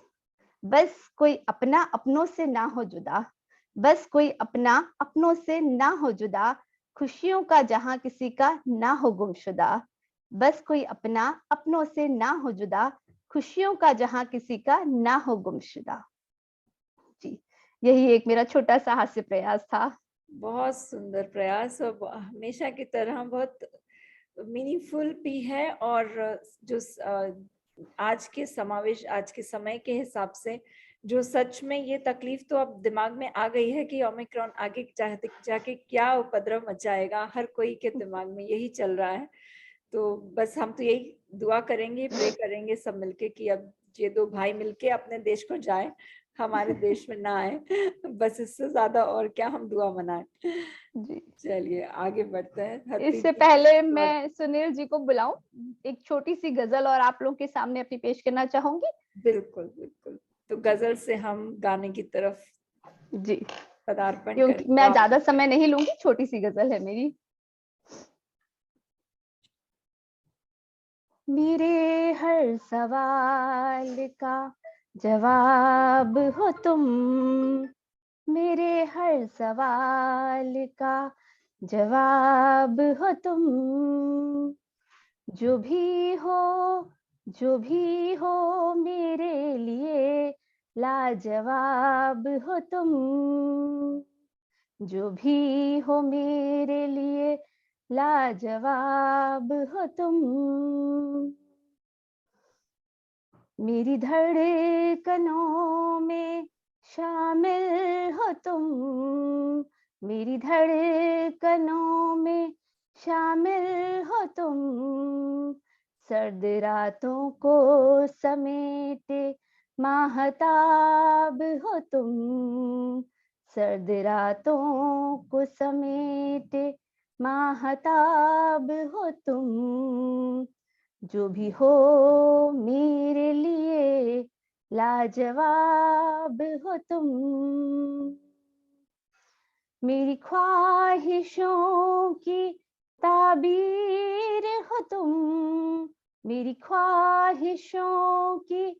बस कोई अपना अपनों से ना हो जुदा, बस कोई अपना अपनों से ना हो जुदा, खुशियों का जहां किसी का ना हो गुमशुदा। बस कोई अपना अपनों से ना हो जुदा, खुशियों का जहां किसी का ना हो गुमशुदा। जी, यही एक मेरा छोटा सा हास्य प्रयास था। बहुत सुंदर प्रयास और हमेशा की तरह बहुत मीनिंगफुल भी है, और जो आज के समावेश, आज के समय के हिसाब से जो सच में ये तकलीफ तो अब दिमाग में आ गई है कि ओमिक्रॉन आगे जाके क्या उपद्रव मचाएगा, हर कोई के दिमाग में यही चल रहा है। तो बस हम तो यही दुआ करेंगे, प्रे करेंगे सब मिलके कि अब ये दो भाई मिलके अपने देश को जाए, हमारे देश में ना आए। बस इससे ज्यादा और क्या हम दुआ मनाएं। जी, चलिए आगे बढ़ते हैं। इससे पहले मैं सुनील जी को बुलाऊं, एक छोटी सी गजल और आप लोगों के सामने अपनी पेश करना चाहूंगी। बिल्कुल बिल्कुल, तो गजल से हम गाने की तरफ जी, पदार्पण क्योंकि करें। मैं ज्यादा समय नहीं लूंगी, छोटी सी गजल है मेरी। मेरे हर सवाल का जवाब हो तुम, मेरे हर सवाल का जवाब हो तुम। जो भी हो, जो भी हो मेरे लिए लाजवाब हो तुम। जो भी हो मेरे लिए लाजवाब हो तुम। मेरी धड़कनों में शामिल हो तुम, मेरी धड़कनों में शामिल हो तुम। सर्द रातों को समेटे माहताब हो तुम, सर्द रातों को समेटे माहताब हो तुम। जो भी हो मेरे लिए लाजवाब हो तुम। मेरी ख्वाहिशों की ताबीर हो तुम, मेरी ख्वाहिशों की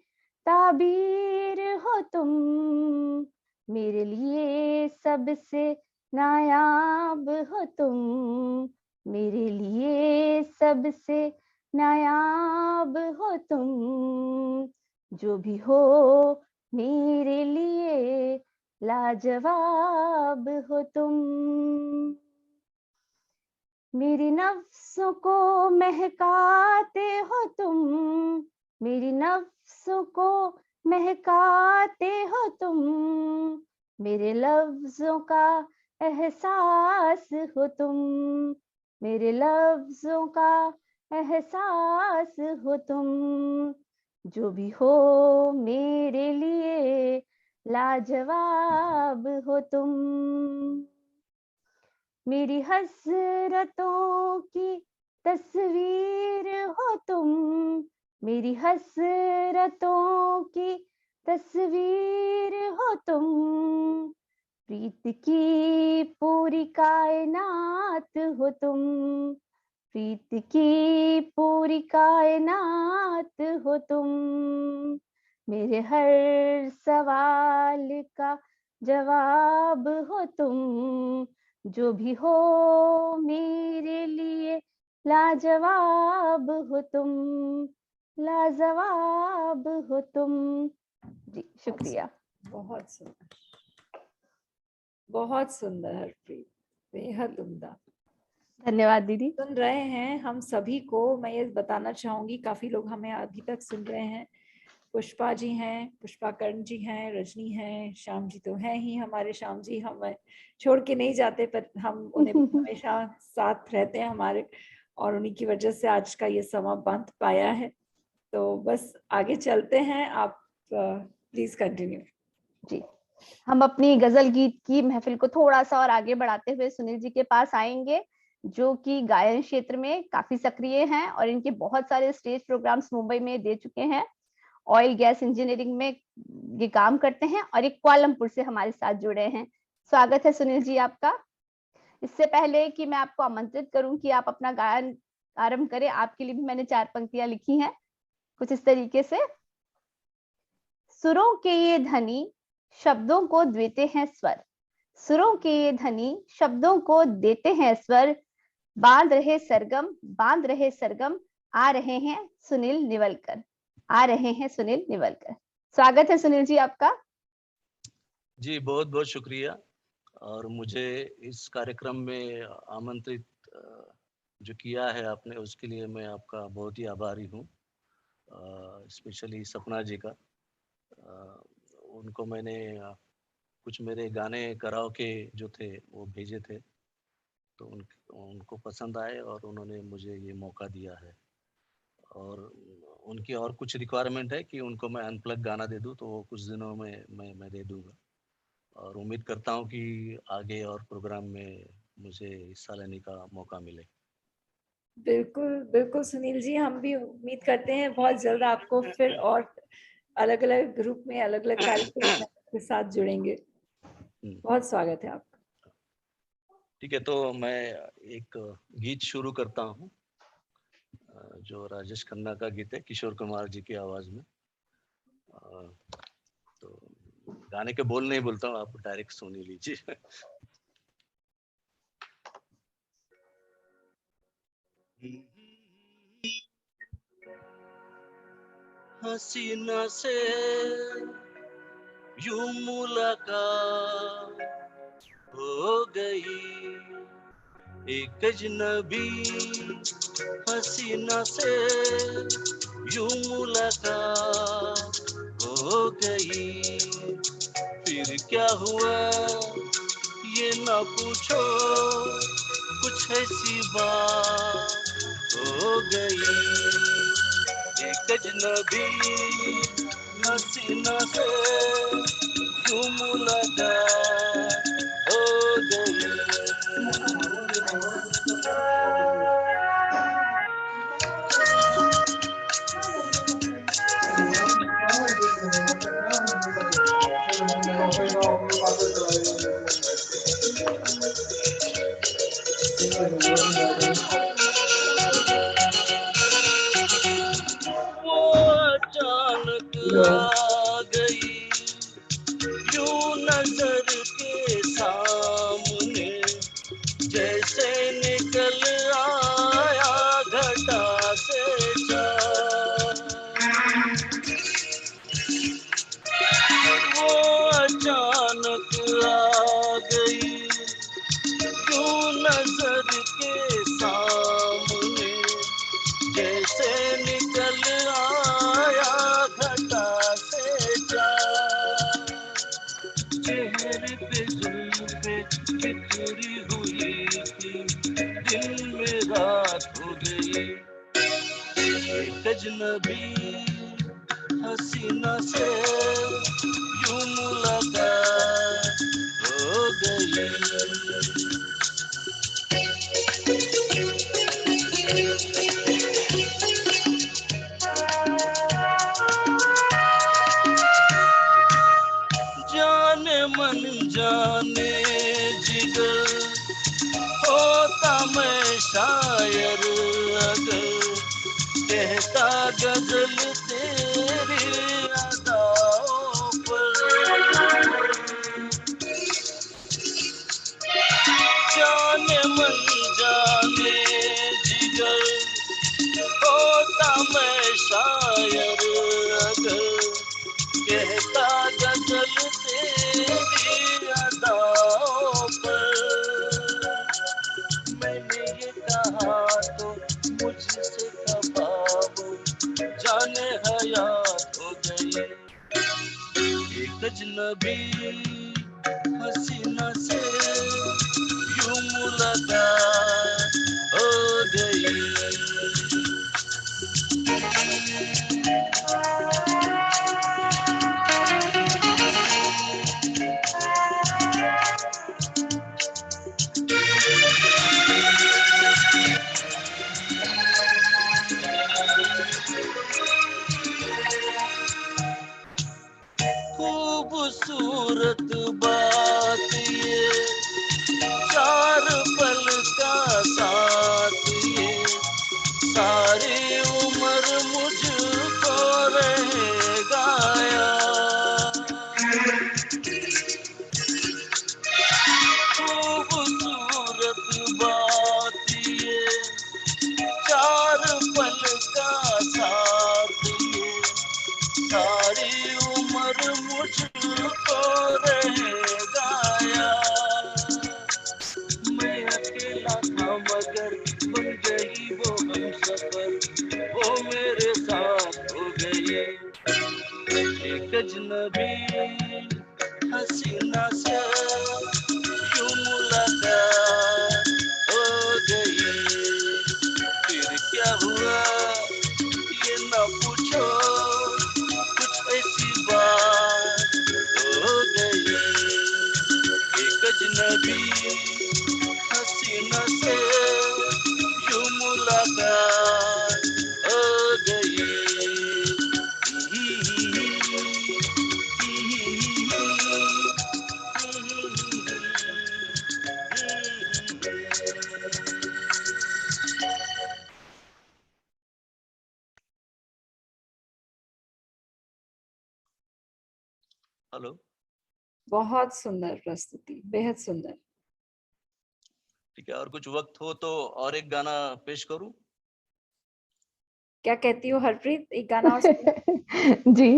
ताबीर हो तुम। मेरे लिए सबसे नायाब हो तुम, मेरे लिए सबसे नायाब हो तुम। जो भी हो मेरे लिए लाजवाब हो तुम। मेरी नफ्सों को महकाते हो तुम, मेरी नफ्सों को महकाते हो तुम। मेरे लफ्जों का एहसास हो तुम, मेरे लफ्जों का एहसास हो तुम। जो भी हो मेरे लिए लाजवाब हो तुम, मेरी हसरतों की तस्वीर हो तुम, मेरी हसरतों की तस्वीर हो तुम, प्रीत की पूरी कायनात हो तुम, प्रीत की पूरी कायनात हो तुम, मेरे हर सवाल का जवाब हो तुम, जो भी हो मेरे लिए लाजवाब हो तुम, लाजवाब हो तुम। जी शुक्रिया। बहुत सुंदर, बहुत सुंदर हरप्रीत, बेहद उम्दा। धन्यवाद दीदी। सुन रहे हैं हम सभी को, मैं ये बताना चाहूंगी, काफी लोग हमें अभी तक सुन रहे हैं। पुष्पा जी हैं, पुष्पा कर्ण जी हैं, रजनी हैं, श्याम जी तो हैं ही हमारे। श्याम जी हमें छोड़ के नहीं जाते, पर हम उन्हें हमेशा साथ रहते हैं हमारे, और उन्हीं की वजह से आज का ये समा बंध पाया है। तो बस आगे चलते हैं, आप प्लीज कंटिन्यू। जी, हम अपनी गजल गीत की महफिल को थोड़ा सा और आगे बढ़ाते हुए सुनील जी के पास आएंगे, जो कि गायन क्षेत्र में काफी सक्रिय हैं और इनके बहुत सारे स्टेज प्रोग्राम्स मुंबई में दे चुके हैं। ऑयल गैस इंजीनियरिंग में ये काम करते हैं और एक कुआलालंपुर से हमारे साथ जुड़े हैं। स्वागत है सुनील जी आपका। इससे पहले कि मैं आपको आमंत्रित करूं कि आप अपना गायन आरंभ करें, आपके लिए भी मैंने 4 पंक्तियां लिखी हैं कुछ इस तरीके से। सुरों के ये धनी शब्दों को देते हैं स्वर, सुरों के ये धनी शब्दों को देते हैं स्वर, बांध रहे सरगम, बांध रहे सरगम, आ रहे हैं सुनील निवलकर, आ रहे हैं सुनील निवलकर। स्वागत है सुनील जी आपका। जी बहुत बहुत शुक्रिया, और मुझे इस कार्यक्रम में आमंत्रित जो किया है आपने, उसके लिए मैं आपका बहुत ही आभारी हूँ। स्पेशली सपना जी का, उनको मैंने कुछ मेरे गाने कराओके जो थे वो भेजे थे, तो उनको पसंद आए और उन्होंने मुझे ये मौका दिया है। और उनकी और कुछ रिक्वायरमेंट है कि उनको मैं अनप्लग गाना दे दूं, तो वो कुछ दिनों में मैं दे दूंगा, और उम्मीद करता हूं कि आगे और प्रोग्राम में मुझे हिस्सा लेने का मौका मिले। बिल्कुल बिल्कुल सुनील जी, हम भी उम्मीद करते हैं बहुत जल्द आपको फिर और अलग अलग ग्रुप में, अलग अलग कार्यक्रम में के साथ जुड़ेंगे। बहुत स्वागत है आपका। ठीक है, तो मैं एक गीत शुरू करता हूँ, जो राजेश खन्ना का गीत है, किशोर कुमार जी की आवाज में। तो गाने के बोल नहीं बोलता हूँ, आप डायरेक्ट सुन ही लीजिए। हसीना से यूं मुलाकात हो गई, एक अजनबी हसीना से यूं मुलाकात हो गई, फिर क्या हुआ ये ना पूछो, कुछ ऐसी बात हो गई, एक अजनबी हसीना से यूं मुलाकात हो गई। वो अचानक आ गई यूं नजर के सामने, जैसे निकल आया घटा से चाँद। वो अचानक आ गई यूं नजर के सामने, जैसे निकल आया घटा से चाँद। चेहरे पे जुल्फे बिखरी हुई थी, दिल में रात हो गई, एक अजनबी हसीना से यूं मुलाकात हो गई। जाने मन जाने जिगर होता मैं शायर अगर कहता गजल तेरी अदाओं पर। जाने मन जाने जिगर होता मैं शायर अगर कहता गजल तेरी अदाओं पर। मैंने ये कहा तो मुझसे कबा वो जाने हयात हो गई। एक अजनबी हसीना से यूं मुलाकात हो गई। खूबसूरत बात ये चार पल का साथ ये सारी उम्र मुझको रहेगा याद। खूबसूरत बात ये चार पल का साथ ये सारी उम्र मुझको रहेगा याद। मैं अकेला था मगर बन गई वो हमसफर वो मेरे साथ हो गई। एक अजनबी हसीना से यूं मुलाकात हो गई। फिर क्या हुआ ये ना पूछो कुछ ऐसी बात हो गई। एक अजनबी हसीना से यूं मुलाकात हो गई। हेलो। बहुत सुंदर प्रस्तुति, बेहद सुंदर। ठीक है, और कुछ वक्त हो तो और एक गाना पेश करूं? क्या कहती हो हरप्रीत, एक गाना और सुनो? जी।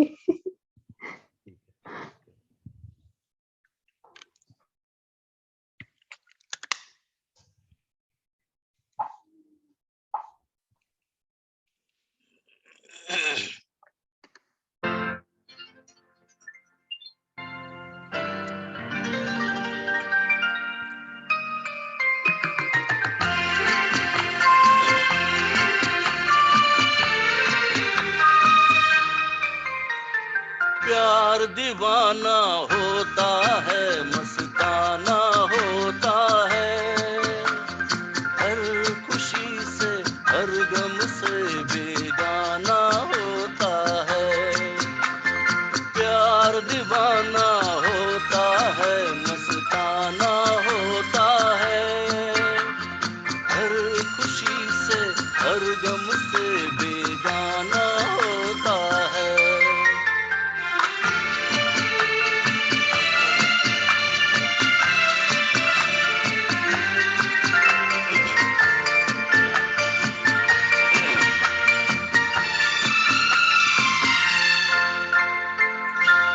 प्यार दीवाना होता है, मस्ताना होता है, हर खुशी से हर गम से बेगाना होता है। प्यार दीवाना होता है, मस्ताना होता है, हर खुशी से हर गम से बेगाना होता है।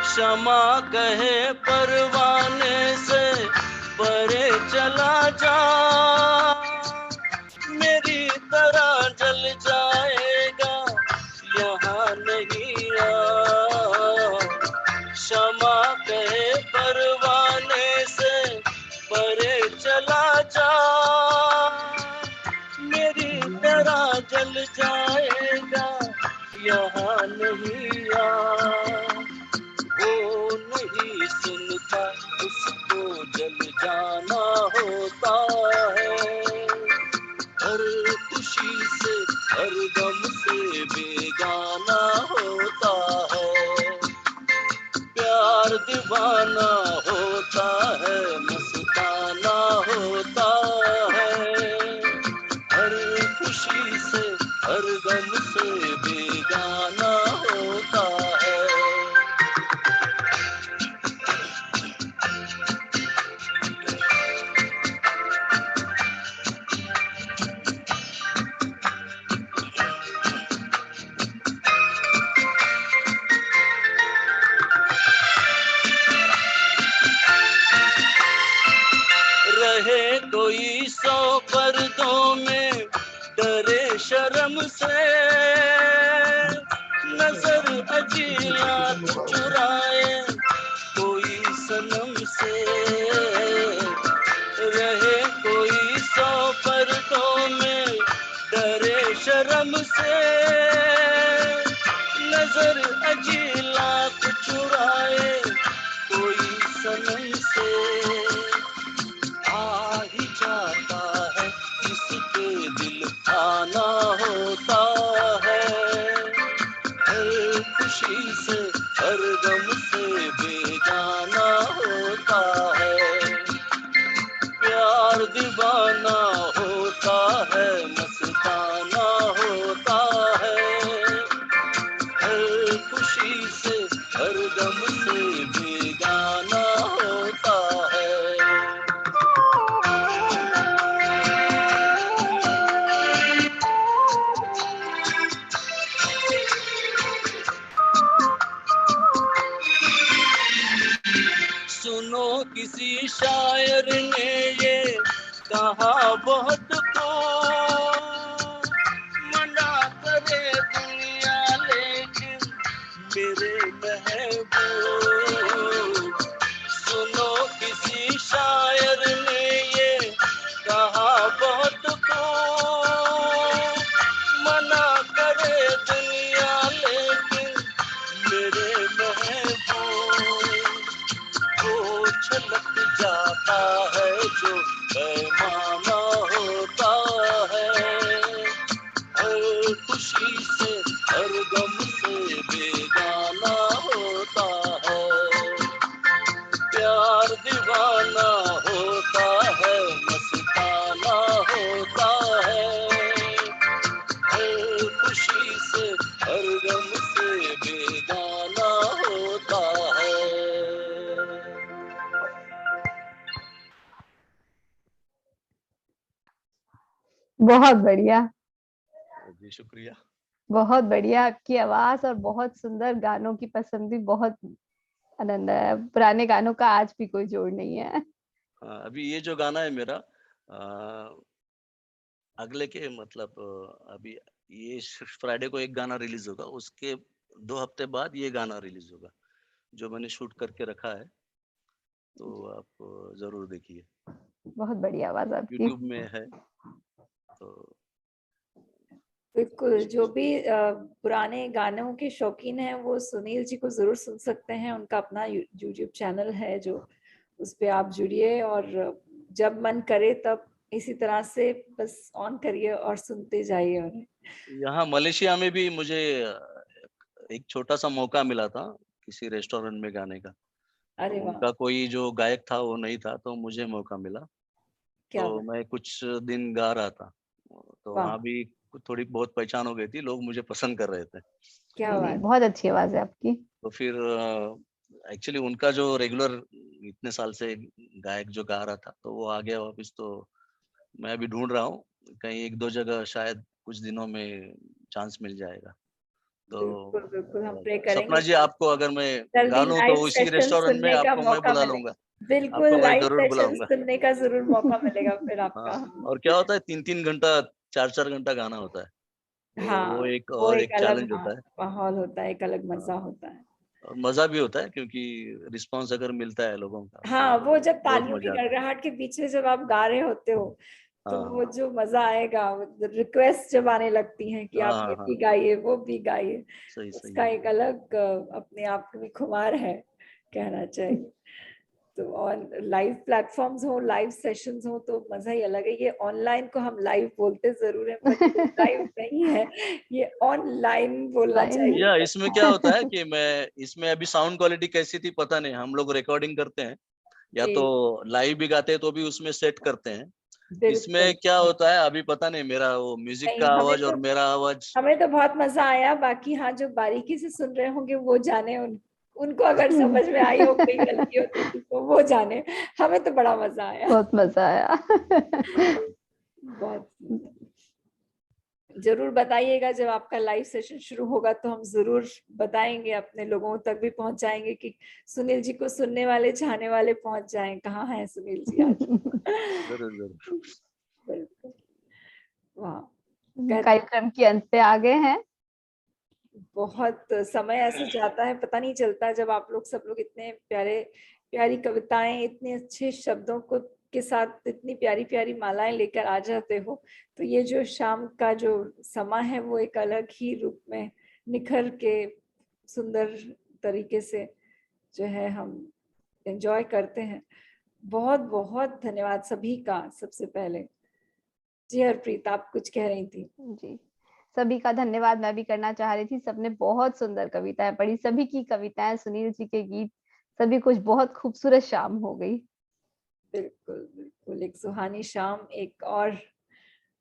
क्षमा कहे परवाने से परे चला जा, मेरी तरह जल जाएगा यहाँ नहीं आ। क्षमा कहे परवाने से परे चला जा, मेरी तरह जल जाएगा यहाँ नहीं आ। जल जाना होता है। हर खुशी से हर गम से बेगाना होता है। प्यार दीवाना होता है, मस्ताना होता है। हर खुशी से हर गम से बेगाना होता है। रहे कोई 100 पर्दों में डरे शर्म से, नजर अजीला चुराए कोई सनम से। रहे कोई 100 पर्दों में डरे शर्म से, नजर अजीला चुराए कोई सनम से। आ ही जाता है किसके दिल आना होता है। हर खुशी से हर गम से बेगाना होता है। प्यार दीवाना होता है, मस्ताना होता है। हर खुशी से हर गम से बेगाना होता है। सुनो किसी शायर ने ये कहा बहुत को, मना करे दुनिया लेकिन मेरे महबूब। सुनो किसी शायर ने ये कहा बहुत को, मना करे दुनिया लेकिन मेरे महबूब। वो छलक जाता है जो पैमाना होता है। हर खुशी से हर गम से बेगाना होता है। प्यार दीवाना होता है, मस्ताना होता है। हर खुशी से हर गम से बेगाना होता है। बहुत बढ़िया, जी शुक्रिया। बहुत बढ़िया। आपकी आवाज और बहुत सुंदर गानों की पसंद भी बहुत आनंद है। पुराने गानों का आज भी कोई जोड़ नहीं है। अभी ये जो गाना है मेरा अगले के मतलब अभी ये फ्राइडे को एक गाना रिलीज होगा, उसके 2 हफ्ते बाद ये गाना रिलीज होगा जो मैंने शूट करके रखा है, तो आप जरूर देखिए। बहुत बढ़िया आवाज आपकी। यूट्यूब में है तो बिल्कुल, जो भी पुराने गानों के शौकीन हैं वो सुनील जी को जरूर सुन सकते हैं। उनका अपना यूट्यूब चैनल है जो उस पे आप जुड़िए और जब मन करे तब इसी तरह से बस ऑन करिए और सुनते जाइए उन्हें। यहाँ मलेशिया में भी मुझे एक छोटा सा मौका मिला था किसी रेस्टोरेंट में गाने का। अरे तो वाह, उनका कोई जो गायक था वो नहीं था, तो मुझे मौका मिला, क्या तो बात, मैं कुछ दिन गा रहा था। तो वाह, वहाँ भी थोड़ी बहुत पहचान हो गई थी, लोग मुझे पसंद कर रहे थे। क्या नहीं, बात, बहुत अच्छी आवाज है आपकी। तो फिर एक्चुअली उनका जो रेगुलर इतने साल से गायक जो गा रहा था, तो वो आ गया वापस। तो मैं अभी ढूंढ रहा हूँ कहीं 1-2 जगह, शायद कुछ दिनों में चांस मिल जाएगा। तो बिल्कुल बिल्कुल हम प्रे सपना करेंगे जी, आपको अगर मैं जल्दी गा लूं लाइव तो उसी सेशन रेस्टोरेंट में सुनने का आपको मैं मौका बुला मिले। लूंगा। बिल्कुल आपको मैं लाइव जरूर सेशन बुलाऊंगा। सुनने का जरूर मौका मिलेगा फिर हाँ, आपका। और क्या होता है 3-3 घंटा 4-4 घंटा गाना होता है, तो वो हाँ, एक वो और एक एक अलग चैलेंज होता है। माहौल होता है, एक अलग हाँ, मजा होता है। और मजा भी होता है क्योंकि रिस्पांस अगर मिलता है लोगों का हाँ, तो वो जब बहुत तालियों की मजा आता है। गड़गड़ाहट के पीछे जब आप गा रहे होते हो तो हाँ वो जो मजा आएगा, रिक्वेस्ट जब आने लगती हैं कि आप ये हाँ भी हाँ, गाइए वो भी गाइए, सही उसका है। एक अलग अपने आप में खुमार है, कहना चाहिए। तो और लाइव प्लेटफॉर्म्स हो, लाइव सेशंस हो तो मजा ही अलग है। ये ऑनलाइन को हम लाइव बोलते जरूर है बट लाइव नहीं है, ये ऑनलाइन बोलना चाहिए। या इसमें क्या होता है कि मैं इसमें अभी साउंड क्वालिटी कैसी थी पता नहीं, हम लोग रिकॉर्डिंग करते हैं या जी, तो लाइव भी गाते हैं तो भी उसमें सेट करते हैं। इसमें बिल्कुल। क्या होता है अभी पता नहीं, मेरा वो म्यूजिक नहीं, का आवाज और मेरा आवाज हमें तो बहुत मजा आया। बाकी हाँ, जो बारीकी से सुन रहे होंगे वो जाने, उनको अगर समझ में आई हो कोई गलती हो तो वो जाने। हमें तो बड़ा मजा आया, बहुत मजा आया। बहुत। जरूर बताइएगा जब आपका लाइव सेशन शुरू होगा तो हम जरूर बताएंगे, अपने लोगों तक भी पहुंचाएंगे कि सुनील जी को सुनने वाले, चाहने वाले पहुंच जाएं। कहाँ हैं सुनील जी आज? जरूर जरूर। बिल्कुल। वाह, कार्यक्रम के अंत पे आ गए हैं। बहुत समय ऐसे जाता है पता नहीं चलता, जब आप लोग सब लोग इतने प्यारी कविताएं, इतने अच्छे शब्दों को के साथ इतनी प्यारी प्यारी मालाएं लेकर आ जाते हो, तो ये जो शाम का जो समा है वो एक अलग ही रूप में निखर के सुंदर तरीके से जो है हम एंजॉय करते हैं। बहुत बहुत धन्यवाद सभी का। सबसे पहले जी हरप्रीत, आप कुछ कह रही थी। जी, सभी का धन्यवाद मैं भी करना चाह रही थी। सबने बहुत सुंदर कविताएं पढ़ी, सभी की कविताएं, सुनील जी के गीत, सभी कुछ बहुत खूबसूरत शाम हो गई। बिल्कुल बिल्कुल, एक सुहानी शाम, एक और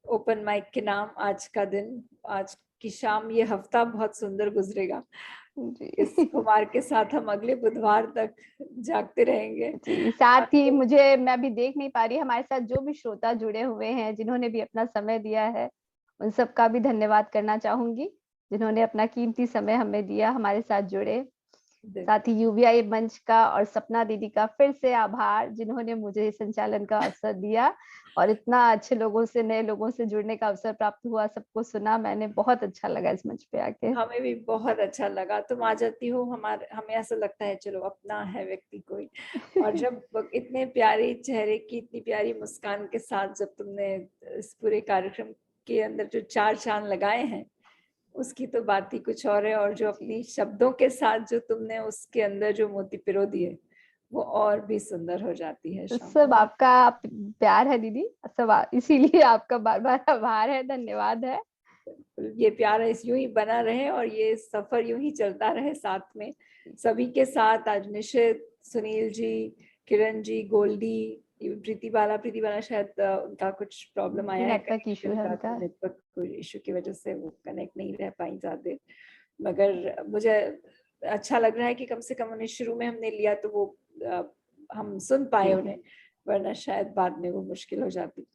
ओपन माइक के नाम आज का दिन, आज की शाम, ये हफ्ता बहुत सुंदर गुजरेगा। इस खुमार के साथ हम अगले बुधवार तक जागते रहेंगे। जी, साथ ही मुझे, मैं अभी देख नहीं पा रही, हमारे साथ जो भी श्रोता जुड़े हुए हैं, जिन्होंने भी अपना समय दिया है, उन सब का भी धन्यवाद करना चाहूंगी, जिन्होंने अपना कीमती समय हमें दिया, हमारे साथ जुड़े। साथ ही यूबीआई मंच का और सपना दीदी का फिर से आभार, जिन्होंने मुझे संचालन का अवसर दिया और इतना अच्छे लोगों से, नए लोगों से जुड़ने का अवसर प्राप्त हुआ। सबको सुना मैंने, बहुत अच्छा लगा इस मंच पे आके। हमें भी बहुत अच्छा लगा। तुम आ जाती हो, हमें ऐसा लगता है चलो अपना है व्यक्ति कोई। और जब इतने प्यारे चेहरे की, इतनी प्यारी मुस्कान के साथ जब तुमने इस पूरे कार्यक्रम के अंदर जो 4 चांद लगाए हैं, उसकी तो बात ही कुछ और है। और जो अपनी शब्दों के साथ जो तुमने उसके अंदर जो मोती पिरो दिए, वो और भी सुंदर हो जाती है शाम। सब आपका प्यार है दीदी, सब इसीलिए आपका बार बार आभार है, धन्यवाद है। ये प्यार यूं ही बना रहे और ये सफर यूं ही चलता रहे साथ में सभी के साथ। आज निशित, सुनील जी, किरण जी, गोल्डी, प्रीति बाला शायद उनका कुछ प्रॉब्लम आया है, नेटवर्क इशू है उनका, नेटवर्क इशू की वजह से वो कनेक्ट नहीं रह पाई ज्यादा। मगर मुझे अच्छा लग रहा है कि कम से कम उन्हें शुरू में हमने लिया तो वो हम सुन पाए उन्हें, वरना शायद बाद में वो मुश्किल हो जाती।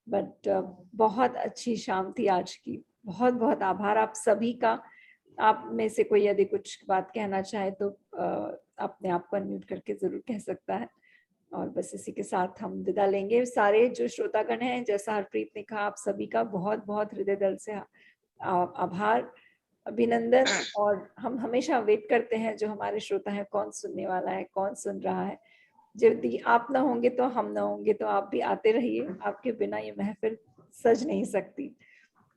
बट बहुत अच्छी शाम थी आज की। बहुत बहुत आभार आप सभी का। आप में से कोई यदि कुछ बात कहना चाहे तो अपने आप को अनम्यूट करके जरूर कह सकता है। और बस इसी के साथ हम विदा लेंगे। सारे जो श्रोतागण हैं, जैसा हरप्रीत ने कहा, आप सभी का बहुत बहुत हृदय दिल से आभार, अभिनंदन। और हम हमेशा वेट करते हैं जो हमारे श्रोता हैं, कौन सुनने वाला है, कौन सुन रहा है। यदि आप ना होंगे तो हम ना होंगे, तो आप भी आते रहिए, आपके बिना ये महफिल सज नहीं सकती।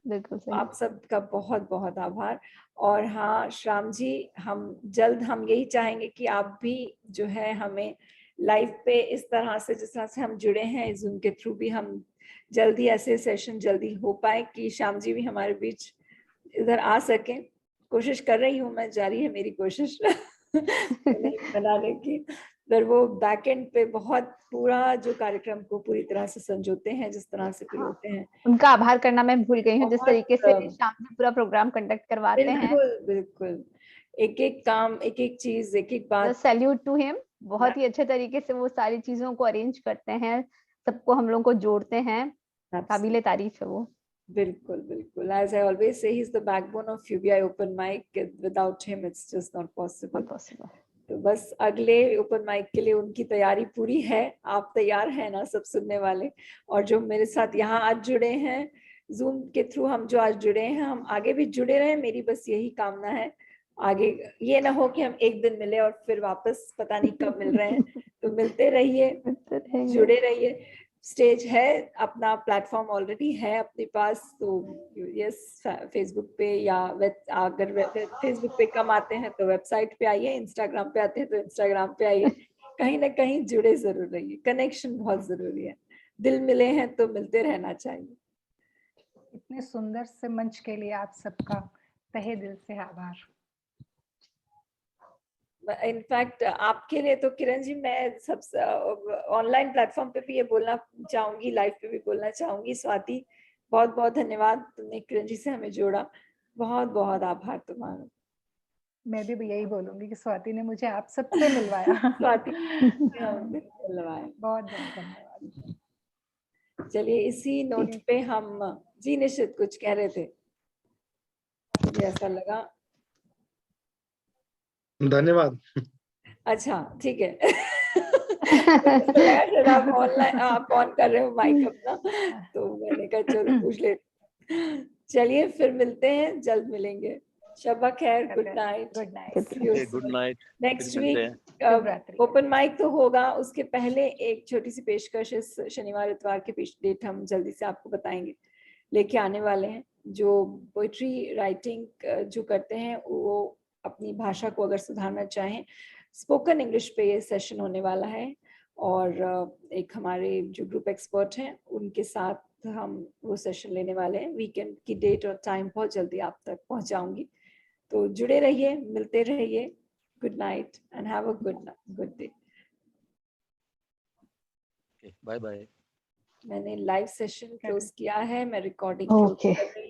बिल्कुल सही। आप सबका बहुत बहुत आभार। और हाँ श्याम जी, हम यही चाहेंगे कि आप भी जो है हमें लाइव पे इस तरह से, जिस तरह से हम जुड़े हैं जूम के थ्रू, भी हम जल्दी ऐसे सेशन जल्दी हो पाए कि श्याम जी भी हमारे बीच इधर आ सके। कोशिश कर रही हूँ मैं, जारी है मेरी कोशिश बनाने की। पर वो बैक एंड पे बहुत पूरा जो कार्यक्रम को पूरी तरह से संजोते हैं, जिस तरह से पिरोते हैं, उनका आभार करना मैं भूल गई हूँ। जिस तरीके से शाम में पूरा प्रोग्राम कंडक्ट करवाते हैं, बिल्कुल बिल्कुल, एक एक काम, एक एक चीज, एक एक बात, सैल्यूट टू हिम। बहुत ही अच्छे तरीके से वो सारी चीजों को अरेंज करते हैं, सबको हम लोग को जोड़ते हैं, काबिले तारीफ है वो। बिल्कुल बिल्कुल, as I always say, he's the backbone of UBI Open Mic. Without him it's just not possible. तो बस अगले ओपन माइक के लिए उनकी तैयारी पूरी है। आप तैयार हैं ना सब सुनने वाले? और जो मेरे साथ यहाँ आज जुड़े हैं जूम के थ्रू, हम जो आज जुड़े हैं, हम आगे भी जुड़े रहे, मेरी बस यही कामना है। आगे ये ना हो कि हम एक दिन मिले और फिर वापस पता नहीं कब मिल रहे हैं। तो मिलते रहिए, जुड़े रहिए। स्टेज है, अपना प्लेटफॉर्म ऑलरेडी है अपने पास, तो यस, फेसबुक पे, या अगर फेसबुक पे कम आते हैं तो वेबसाइट पे आइए, इंस्टाग्राम पे आते हैं तो इंस्टाग्राम पे आइए। कहीं ना कहीं जुड़े जरूर रहिए, कनेक्शन बहुत जरूरी है, दिल मिले हैं तो मिलते रहना चाहिए। इतने सुंदर से मंच के लिए आप सबका तहे दिल से आभार। इनफैक्ट आपके लिए तो किरण जी मैं सबसे ऑनलाइन प्लेटफॉर्म पे भी ये बोलना चाहूंगी, लाइव पे भी बोलना चाहूंगी, स्वाति बहुत बहुत धन्यवाद, तुमने किरण जी से हमें जोड़ा, बहुत बहुत आभार तुम्हारा। मैं भी यही बोलूंगी कि स्वाति ने मुझे आप सबसे मिलवाया। स्वाति मिलवाया, बहुत बहुत धन्यवाद। चलिए इसी नोट पे हम, जी निश्चित कुछ कह रहे थे, मुझे ऐसा लगा। धन्यवाद। अच्छा ठीक है। शायद आप ऑनलाइन आप ऑन कर रहे हो माइक अपना, तो मैंने कहा चलो पूछ ले। चलिए फिर मिलते हैं, जल्द मिलेंगे। शब्बा खैर, good night. Good night. Good night. Next week open mic तो होगा, उसके पहले एक छोटी सी पेशकश इस शनिवार इतवार के डेट हम जल्दी से आपको बताएंगे, लेके आने वाले हैं। जो पोइट्री राइटिंग जो करते हैं वो अपनी भाषा को अगर सुधारना चाहें, स्पोकन इंग्लिश पे ये सेशन होने वाला है, और एक हमारे जो ग्रुप एक्सपर्ट हैं उनके साथ हम वो सेशन लेने वाले हैं। वीकेंड की डेट और टाइम बहुत जल्दी आप तक पहुंचाऊंगी, तो जुड़े रहिए, मिलते रहिए। Good night and have a good day. Bye bye. मैंने लाइव सेशन क्लोज किया है, मैं रिकॉर्डिंग क्लोज कर रही हूँ।